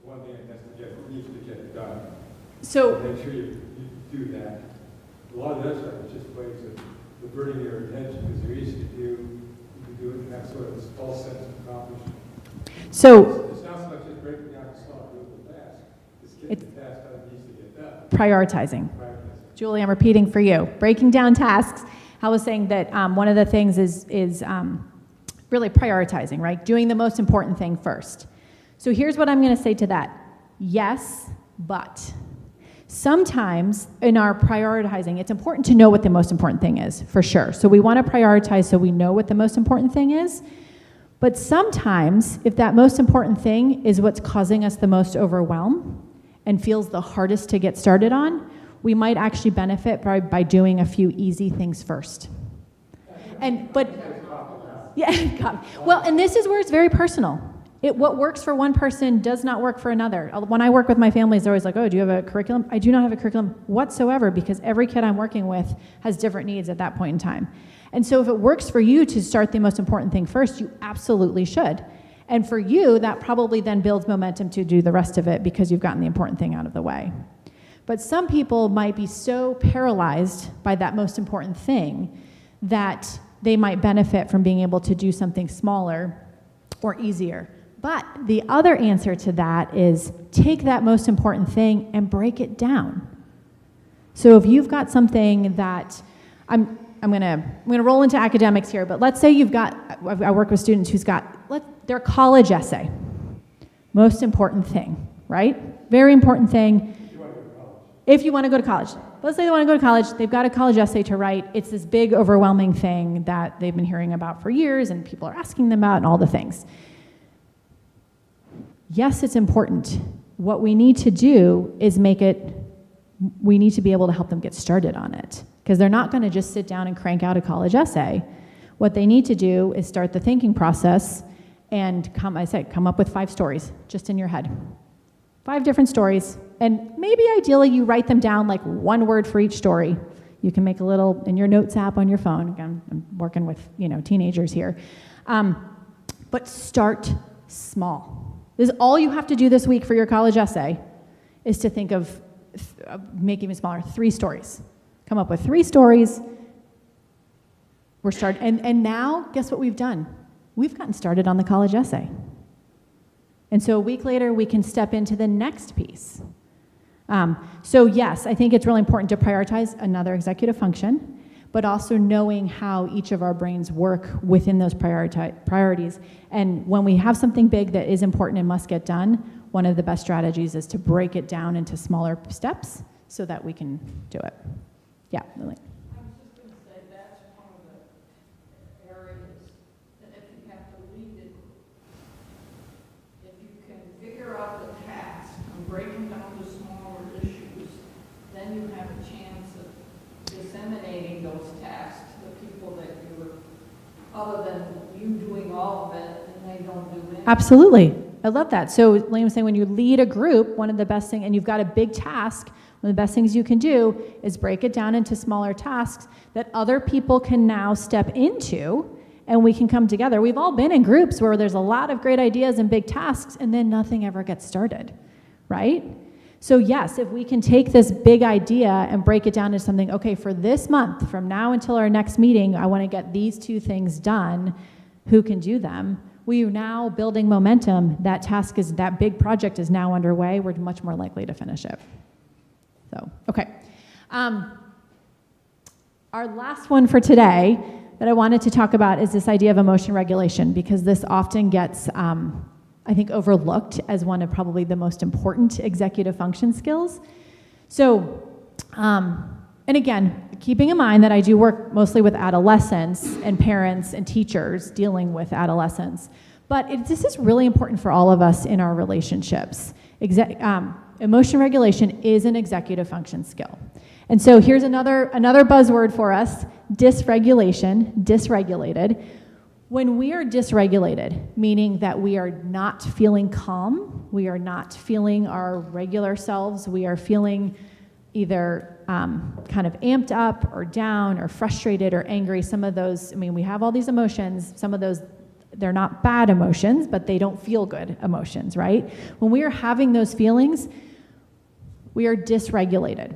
One thing that needs to get done. So, Make sure you do that. A lot of the other stuff is just ways of diverting your attention because they're easy to do. You can do it in that sort of false sense of accomplishment. so It's not so much just breaking down the small doable task. It's getting the task that needs to get done. prioritizing. Right? Julie, I'm repeating for you. Breaking down tasks. I was saying that one of the things is really prioritizing, right? Doing the most important thing first. So here's what I'm going to say to that. Yes, but sometimes in our prioritizing, it's important to know what the most important thing is, for sure. So we want to prioritize so we know what the most important thing is. But sometimes, if that most important thing is what's causing us the most overwhelm and feels the hardest to get started on, we might actually benefit by doing a few easy things first. Well, and this is where it's very personal. What works for one person does not work for another. When I work with my families, they're always like, oh, do you have a curriculum? I do not have a curriculum whatsoever because every kid I'm working with has different needs at that point in time. And so if it works for you to start the most important thing first, you absolutely should. And for you, that probably then builds momentum to do the rest of it because you've gotten the important thing out of the way. But some people might be so paralyzed by that most important thing that they might benefit from being able to do something smaller or easier. But the other answer to that is take that most important thing and break it down. So if you've got something that, I'm gonna roll into academics here, but let's say I work with students who's got their college essay. Most important thing, right? Very important thing. If you want to go to college. Let's say they want to go to college, they've got a college essay to write. It's this big, overwhelming thing that they've been hearing about for years and people are asking them about and all the things. Yes, it's important. What we need to do is we need to be able to help them get started on it because they're not going to just sit down and crank out a college essay. What they need to do is start the thinking process and come up with 5 stories just in your head. 5 different stories, and maybe ideally you write them down like 1 word for each story. You can make a little in your notes app on your phone. Again, I'm working with teenagers here, but start small. This is all you have to do this week for your college essay, is to think of making it smaller. 3 stories. Come up with 3 stories. We're starting, and now guess what we've done? We've gotten started on the college essay. And so a week later, we can step into the next piece. So yes, I think it's really important to prioritize another executive function, but also knowing how each of our brains work within those priorities. And when we have something big that is important and must get done, one of the best strategies is to break it down into smaller steps so that we can do it. Yeah, Lily. I was just going to say, that's one of the areas that if you have to lead it, if you can figure out the task and break them down to smaller issues, then you have a chance of disseminating those tasks to the people that other than you doing all of it, and they don't do anything. Absolutely. I love that. So Liam was saying when you lead a group, one of the best things, and you've got a big task, one of the best things you can do is break it down into smaller tasks that other people can now step into and we can come together. We've all been in groups where there's a lot of great ideas and big tasks, and then nothing ever gets started, right? So yes, if we can take this big idea and break it down into something, okay, for this month, from now until our next meeting, I want to get these 2 things done. Who can do them? We are now building momentum. That big project is now underway. We're much more likely to finish it. So, okay. Our last one for today that I wanted to talk about is this idea of emotion regulation, because this often gets, I think, overlooked as one of probably the most important executive function skills. So, and again, keeping in mind that I do work mostly with adolescents and parents and teachers dealing with adolescents, but this is really important for all of us in our relationships. Emotion regulation is an executive function skill. And so here's another buzzword for us, dysregulation, dysregulated. When we are dysregulated, meaning that we are not feeling calm, we are not feeling our regular selves, we are feeling either kind of amped up or down or frustrated or angry. Some of those, we have all these emotions. Some of those, they're not bad emotions, but they don't feel good emotions, right? When we are having those feelings, we are dysregulated.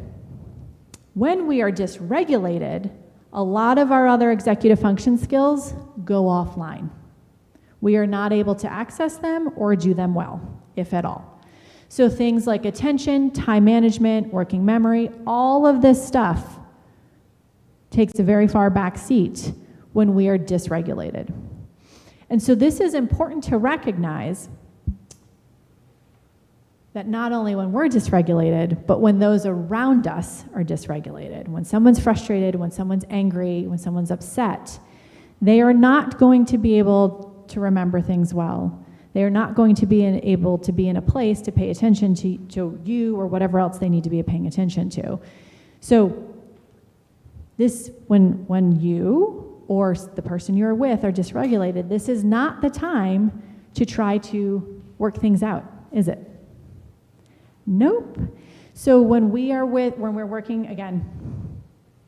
When we are dysregulated, a lot of our other executive function skills go offline. We are not able to access them or do them well, if at all. So things like attention, time management, working memory, all of this stuff takes a very far back seat when we are dysregulated. And so this is important to recognize that not only when we're dysregulated, but when those around us are dysregulated. When someone's frustrated, when someone's angry, when someone's upset, they are not going to be able to remember things well. They are not going to be able to be in a place to pay attention to you or whatever else they need to be paying attention to. So this, when you or the person you're with are dysregulated, this is not the time to try to work things out, is it? Nope. So when we're working, again,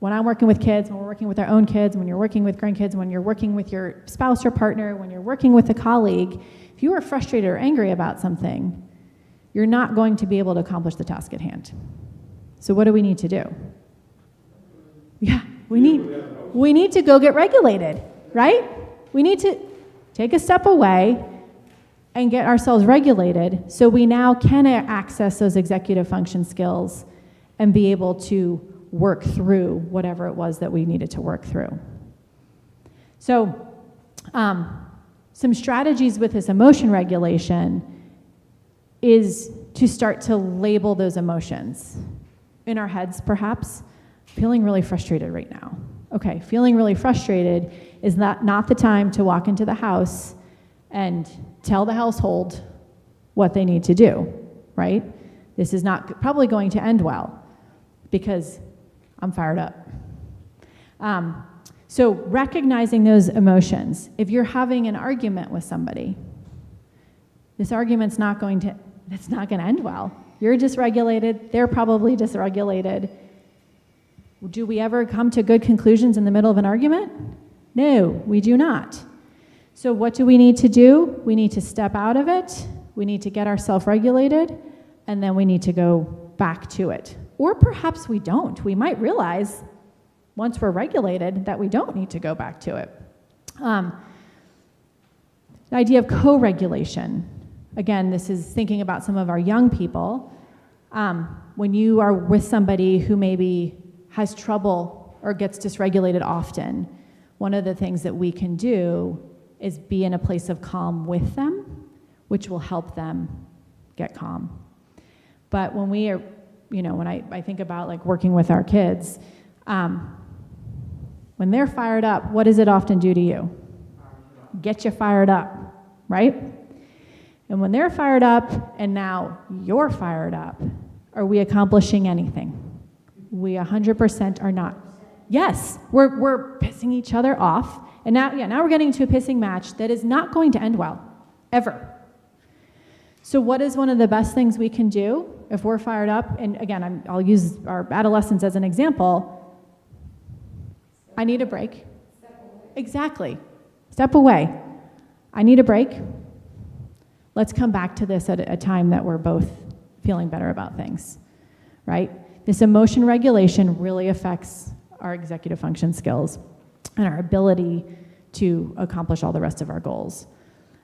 when I'm working with kids, when we're working with our own kids, when you're working with grandkids, when you're working with your spouse or partner, when you're working with a colleague, if you are frustrated or angry about something, you're not going to be able to accomplish the task at hand. So what do we need to do? Yeah, we need to go get regulated, right? We need to take a step away and get ourselves regulated so we now can access those executive function skills and be able to work through whatever it was that we needed to work through. So some strategies with this emotion regulation is to start to label those emotions in our heads, perhaps. Feeling really frustrated right now. Okay, feeling really frustrated is not the time to walk into the house and tell the household what they need to do, right? This is not probably going to end well because I'm fired up. So recognizing those emotions. If you're having an argument with somebody, this argument's not going to end well. You're dysregulated, they're probably dysregulated. Do we ever come to good conclusions in the middle of an argument? No, we do not. So what do we need to do? We need to step out of it, we need to get ourselves regulated, and then we need to go back to it. Or perhaps we don't. We might realize once we're regulated that we don't need to go back to it. The idea of co-regulation. Again, this is thinking about some of our young people. When you are with somebody who maybe has trouble or gets dysregulated often, one of the things that we can do is be in a place of calm with them, which will help them get calm. But when we are, when I think about like working with our kids, when they're fired up, what does it often do to you? Get you fired up, right? And when they're fired up and now you're fired up, are we accomplishing anything? We 100% are not. Yes, we're pissing each other off. And now we're getting into a pissing match that is not going to end well, ever. So what is one of the best things we can do if we're fired up? And again, I'll use our adolescents as an example. I need a break. Exactly. Step away. I need a break. Let's come back to this at a time that we're both feeling better about things, right? This emotion regulation really affects our executive function skills and our ability to accomplish all the rest of our goals.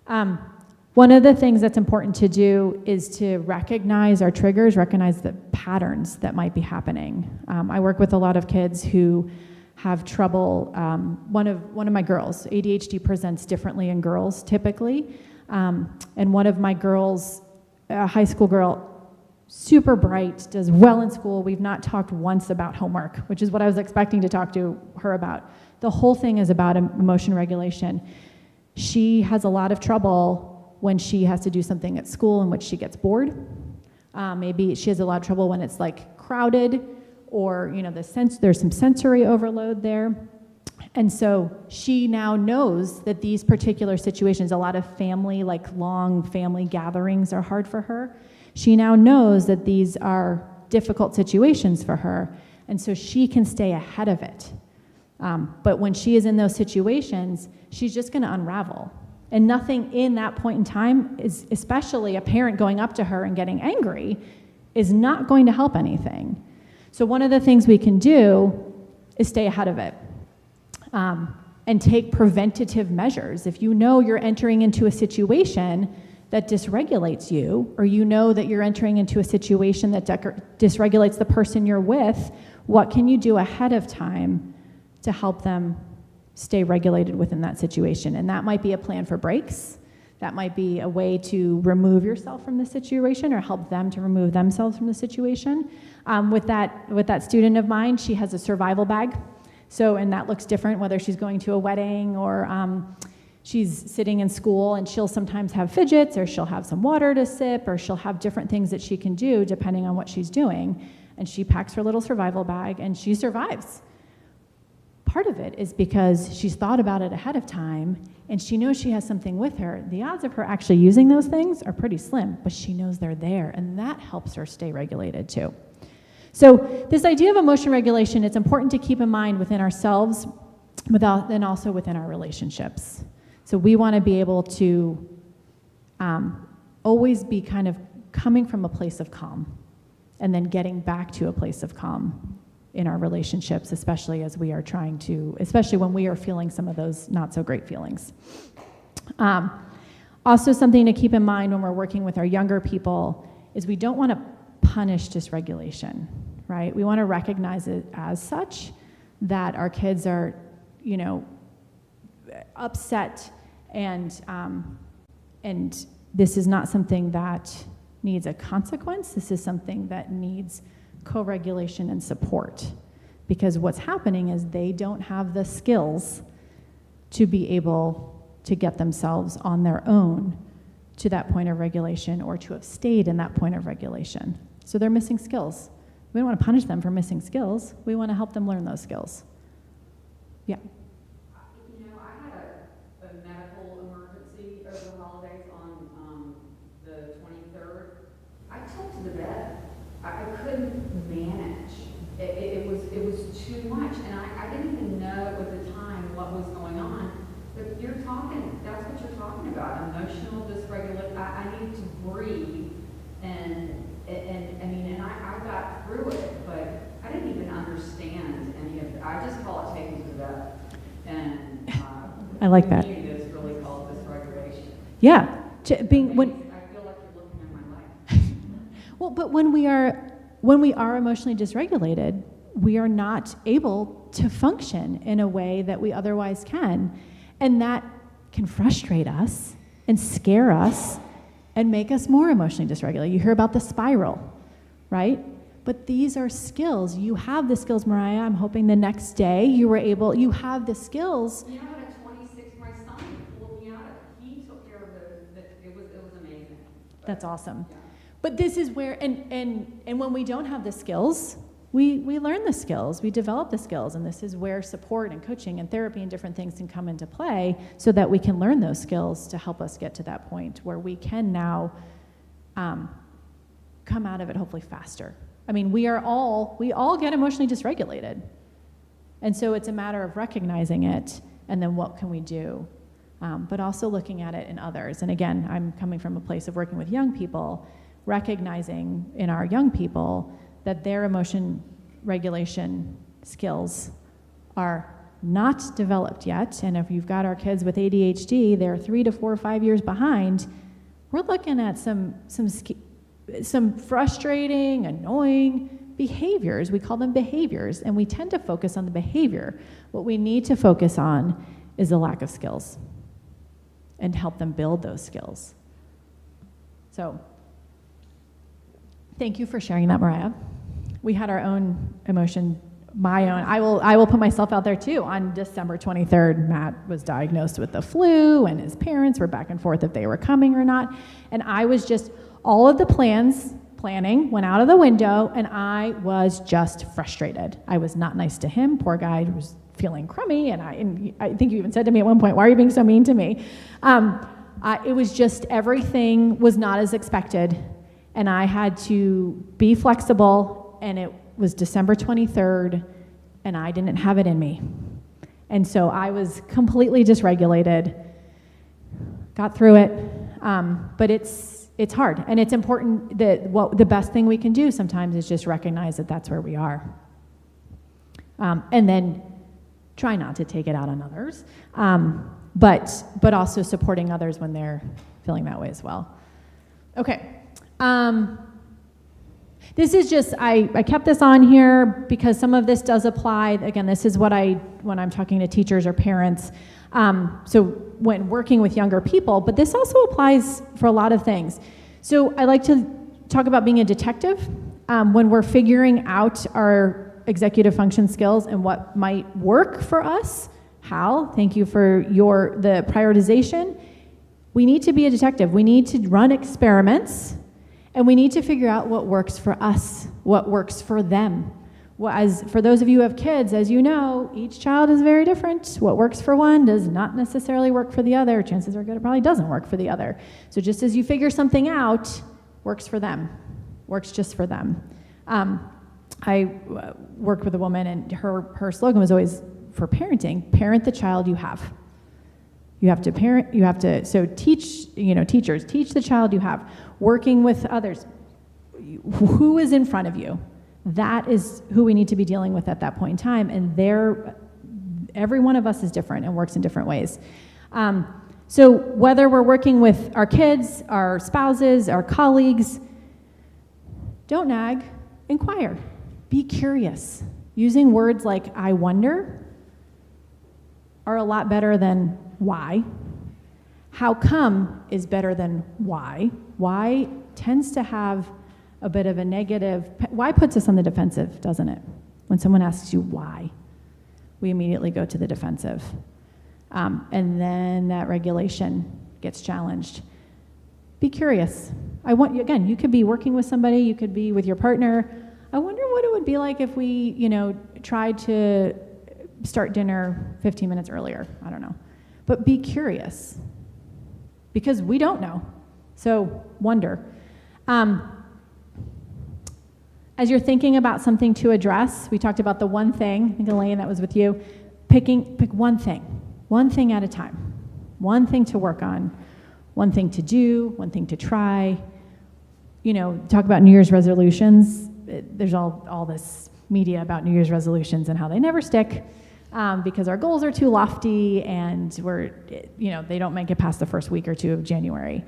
One of the things that's important to do is to recognize our triggers, recognize the patterns that might be happening. I work with a lot of kids who have trouble. One of my girls, ADHD presents differently in girls typically, and one of my girls, a high school girl, super bright, does well in school. We've not talked once about homework, which is what I was expecting to talk to her about. The whole thing is about emotion regulation. She has a lot of trouble when she has to do something at school in which she gets bored. Maybe she has a lot of trouble when it's like crowded, or there's some sensory overload there. And so she now knows that these particular situations, a lot of family, like long family gatherings, are hard for her. She now knows that these are difficult situations for her, and so she can stay ahead of it. But when she is in those situations, she's just going to unravel. And nothing in that point in time, is, especially a parent going up to her and getting angry, is not going to help anything. So one of the things we can do is stay ahead of it, and take preventative measures. If you know you're entering into a situation that dysregulates you, or you know that you're entering into a situation that dysregulates the person you're with, what can you do ahead of time to help them stay regulated within that situation? And that might be a plan for breaks. That might be a way to remove yourself from the situation, or help them to remove themselves from the situation. With that student of mine, she has a survival bag. And that looks different whether she's going to a wedding or she's sitting in school, and she'll sometimes have fidgets, or she'll have some water to sip, or she'll have different things that she can do depending on what she's doing. And she packs her little survival bag and she survives. Part of it is because she's thought about it ahead of time, and she knows she has something with her. The odds of her actually using those things are pretty slim, but she knows they're there, and that helps her stay regulated too. So this idea of emotion regulation, it's important to keep in mind within ourselves, and also within our relationships. So we want to be able to always be kind of coming from a place of calm, and then getting back to a place of calm in our relationships, especially when we are feeling some of those not so great feelings. Also, something to keep in mind when we're working with our younger people is we don't want to punish dysregulation, right? We want to recognize it as such, that our kids are, upset, and this is not something that needs a consequence. This is something that needs co-regulation and support, because what's happening is they don't have the skills to be able to get themselves on their own to that point of regulation, or to have stayed in that point of regulation. So they're missing skills. We don't want to punish them for missing skills. We want to help them learn those skills. Yeah. I had a medical emergency over the holidays on the 23rd. I took to the bed. I couldn't manage. It was too much, and I didn't even know at the time what was going on. But that's what you're talking about, emotional dysregulation. I needed to breathe, and I got through it, but I didn't even understand any of it. I just call it taking to the bed. And I like that. It's really called dysregulation. Yeah. I feel like you're looking in my life. Well, but when we are emotionally dysregulated, we are not able to function in a way that we otherwise can. And that can frustrate us and scare us and make us more emotionally dysregulated. You hear about the spiral, right? But these are skills. You have the skills, Mariah. I'm hoping the next day you have the skills. At 26, my son pulled me out of it. He took care of it was amazing. That's awesome. Yeah. But this is where, and when we don't have the skills, we learn the skills, we develop the skills, and this is where support and coaching and therapy and different things can come into play, so that we can learn those skills to help us get to that point where we can now come out of it hopefully faster. I mean, we all get emotionally dysregulated. And so it's a matter of recognizing it, and then what can we do but also looking at it in others. And again, I'm coming from a place of working with young people, recognizing in our young people that their emotion regulation skills are not developed yet. And if you've got our kids with ADHD, they're 3 to 4 or 5 years behind. We're looking at some frustrating, annoying behaviors. We call them behaviors, and we tend to focus on the behavior. What we need to focus on is the lack of skills and help them build those skills. So, thank you for sharing that, Mariah. We had our own emotion, my own. I will put myself out there too. On December 23rd, Matt was diagnosed with the flu, and his parents were back and forth if they were coming or not. And I was just, all of the planning went out of the window, and I was just frustrated. I was not nice to him. Poor guy was feeling crummy, and I think you even said to me at one point, "Why are you being so mean to me?" It was just, everything was not as expected, and I had to be flexible, and it was December 23rd, and I didn't have it in me. And so I was completely dysregulated, got through it, but it's hard, and it's important that the best thing we can do sometimes is just recognize that that's where we are. And then try not to take it out on others, but also supporting others when they're feeling that way as well. Okay. This is just, I kept this on here because some of this does apply. Again, this is when I'm talking to teachers or parents. So when working with younger people, but this also applies for a lot of things. So I like to talk about being a detective when we're figuring out our executive function skills and what might work for us. Hal, thank you for the prioritization. We need to be a detective. We need to run experiments, and we need to figure out what works for us, what works for them. For those of you who have kids, as you know, each child is very different. What works for one does not necessarily work for the other. Chances are good it probably doesn't work for the other. So just as you figure something out, works for them, works just for them. I worked with a woman, and her slogan was always for parenting: parent the child you have. You have to so teach, teachers, teach the child you have. Working with others, who is in front of you? That is who we need to be dealing with at that point in time, and every one of us is different and works in different ways. So whether we're working with our kids, our spouses, our colleagues, don't nag, inquire. Be curious. Using words like "I wonder" are a lot better than "why." "How come" is better than "why." Why tends to have a bit of a negative, why puts us on the defensive, doesn't it? When someone asks you why, we immediately go to the defensive. And then that regulation gets challenged. Be curious. Again, you could be working with somebody, you could be with your partner. I wonder what it would be like if we, tried to start dinner 15 minutes earlier. I don't know. But be curious, because we don't know. So wonder. As you're thinking about something to address, we talked about the one thing. I think, Elaine, that was with you. Pick one thing at a time. One thing to work on, one thing to do, one thing to try. Talk about New Year's resolutions. There's all this media about New Year's resolutions and how they never stick because our goals are too lofty, and they don't make it past the first week or two of January.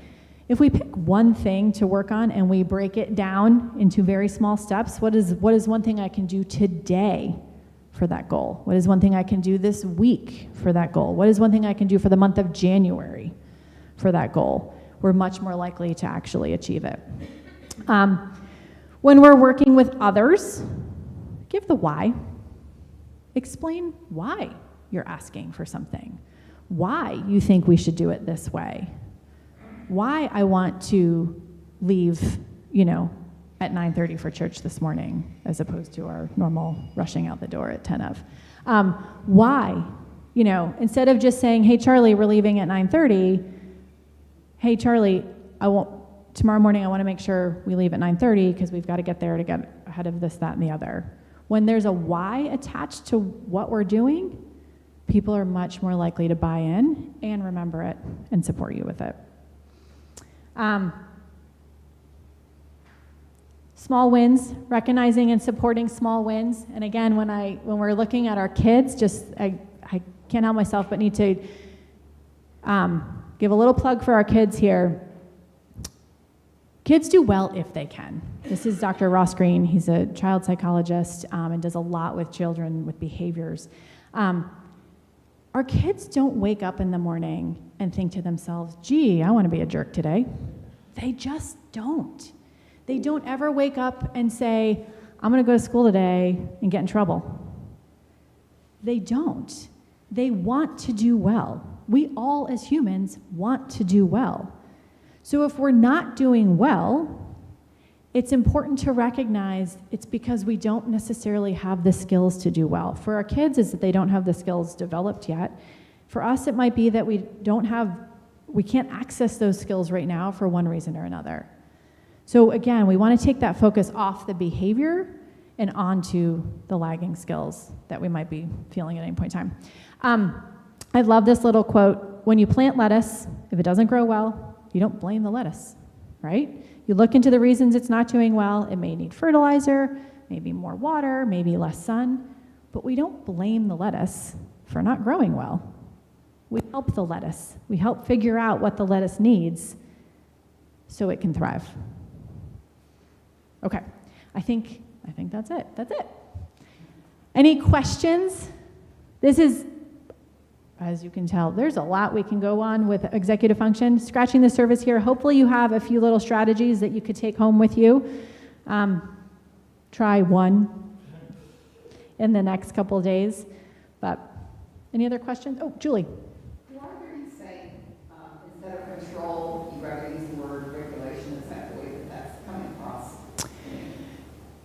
If we pick one thing to work on and we break it down into very small steps, what is one thing I can do today for that goal? What is one thing I can do this week for that goal? What is one thing I can do for the month of January for that goal? We're much more likely to actually achieve it. When we're working with others, give the why. Explain why you're asking for something, why you think we should do it this way, why I want to leave, at 9:30 for church this morning, as opposed to our normal rushing out the door at 10 of. Why, instead of just saying, "Hey, Charlie, we're leaving at 9:30, hey, Charlie, tomorrow morning I want to make sure we leave at 9:30 because we've got to get there to get ahead of this, that, and the other." When there's a why attached to what we're doing, people are much more likely to buy in and remember it and support you with it. Small wins, recognizing and supporting small wins. And again, when we're looking at our kids, I can't help myself but need to give a little plug for our kids here. Kids do well if they can. This is Dr. Ross Green. He's a child psychologist and does a lot with children with behaviors. Our kids don't wake up in the morning and think to themselves, gee, I want to be a jerk today. They just don't. They don't ever wake up and say, I'm going to go to school today and get in trouble. They don't. They want to do well. We all, as humans, want to do well. So if we're not doing well, it's important to recognize it's because we don't necessarily have the skills to do well. For our kids, it's that they don't have the skills developed yet. For us, it might be that we can't access those skills right now for one reason or another. So again, we want to take that focus off the behavior and onto the lagging skills that we might be feeling at any point in time. I love this little quote. When you plant lettuce, if it doesn't grow well, you don't blame the lettuce, right? You look into the reasons it's not doing well. It may need fertilizer, maybe more water, maybe less sun, but we don't blame the lettuce for not growing well. We help the lettuce. We help figure out what the lettuce needs so it can thrive. Okay, I think that's it. That's it. Any questions? This is, as you can tell, there's a lot we can go on with executive function. Scratching the surface here. Hopefully you have a few little strategies that you could take home with you. Try one in the next couple of days. But any other questions? Oh, Julie. Why are you saying, instead of control, you rather use the word regulation? Is that the way that that's coming across?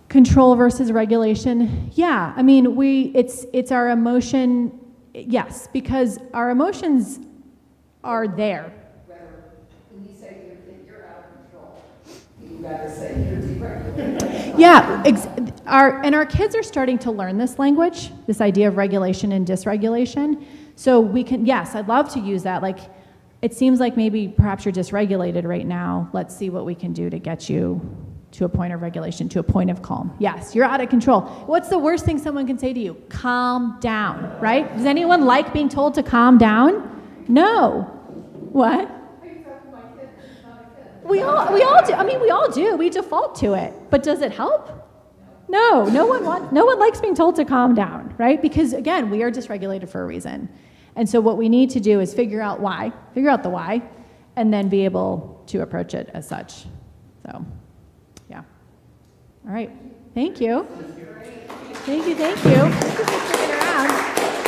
Control versus regulation. Yeah, I mean, it's our emotion. Yes, because our emotions are there. Rather, when you say you're out of control, you rather say you're deregulated. Yeah, our kids are starting to learn this language, this idea of regulation and dysregulation. So we can, yes, I'd love to use that. Like, it seems like maybe perhaps you're dysregulated right now. Let's see what we can do to get you to a point of regulation, to a point of calm. Yes, you're out of control. What's the worst thing someone can say to you? Calm down, right? Does anyone like being told to calm down? No. What? We all do. I mean, we all do. We default to it. But does it help? No. No one likes being told to calm down, right? Because again, we are dysregulated for a reason. And so what we need to do is figure out the why, and then be able to approach it as such. So, yeah. All right. Thank you. Thank you. Thank you for sticking around.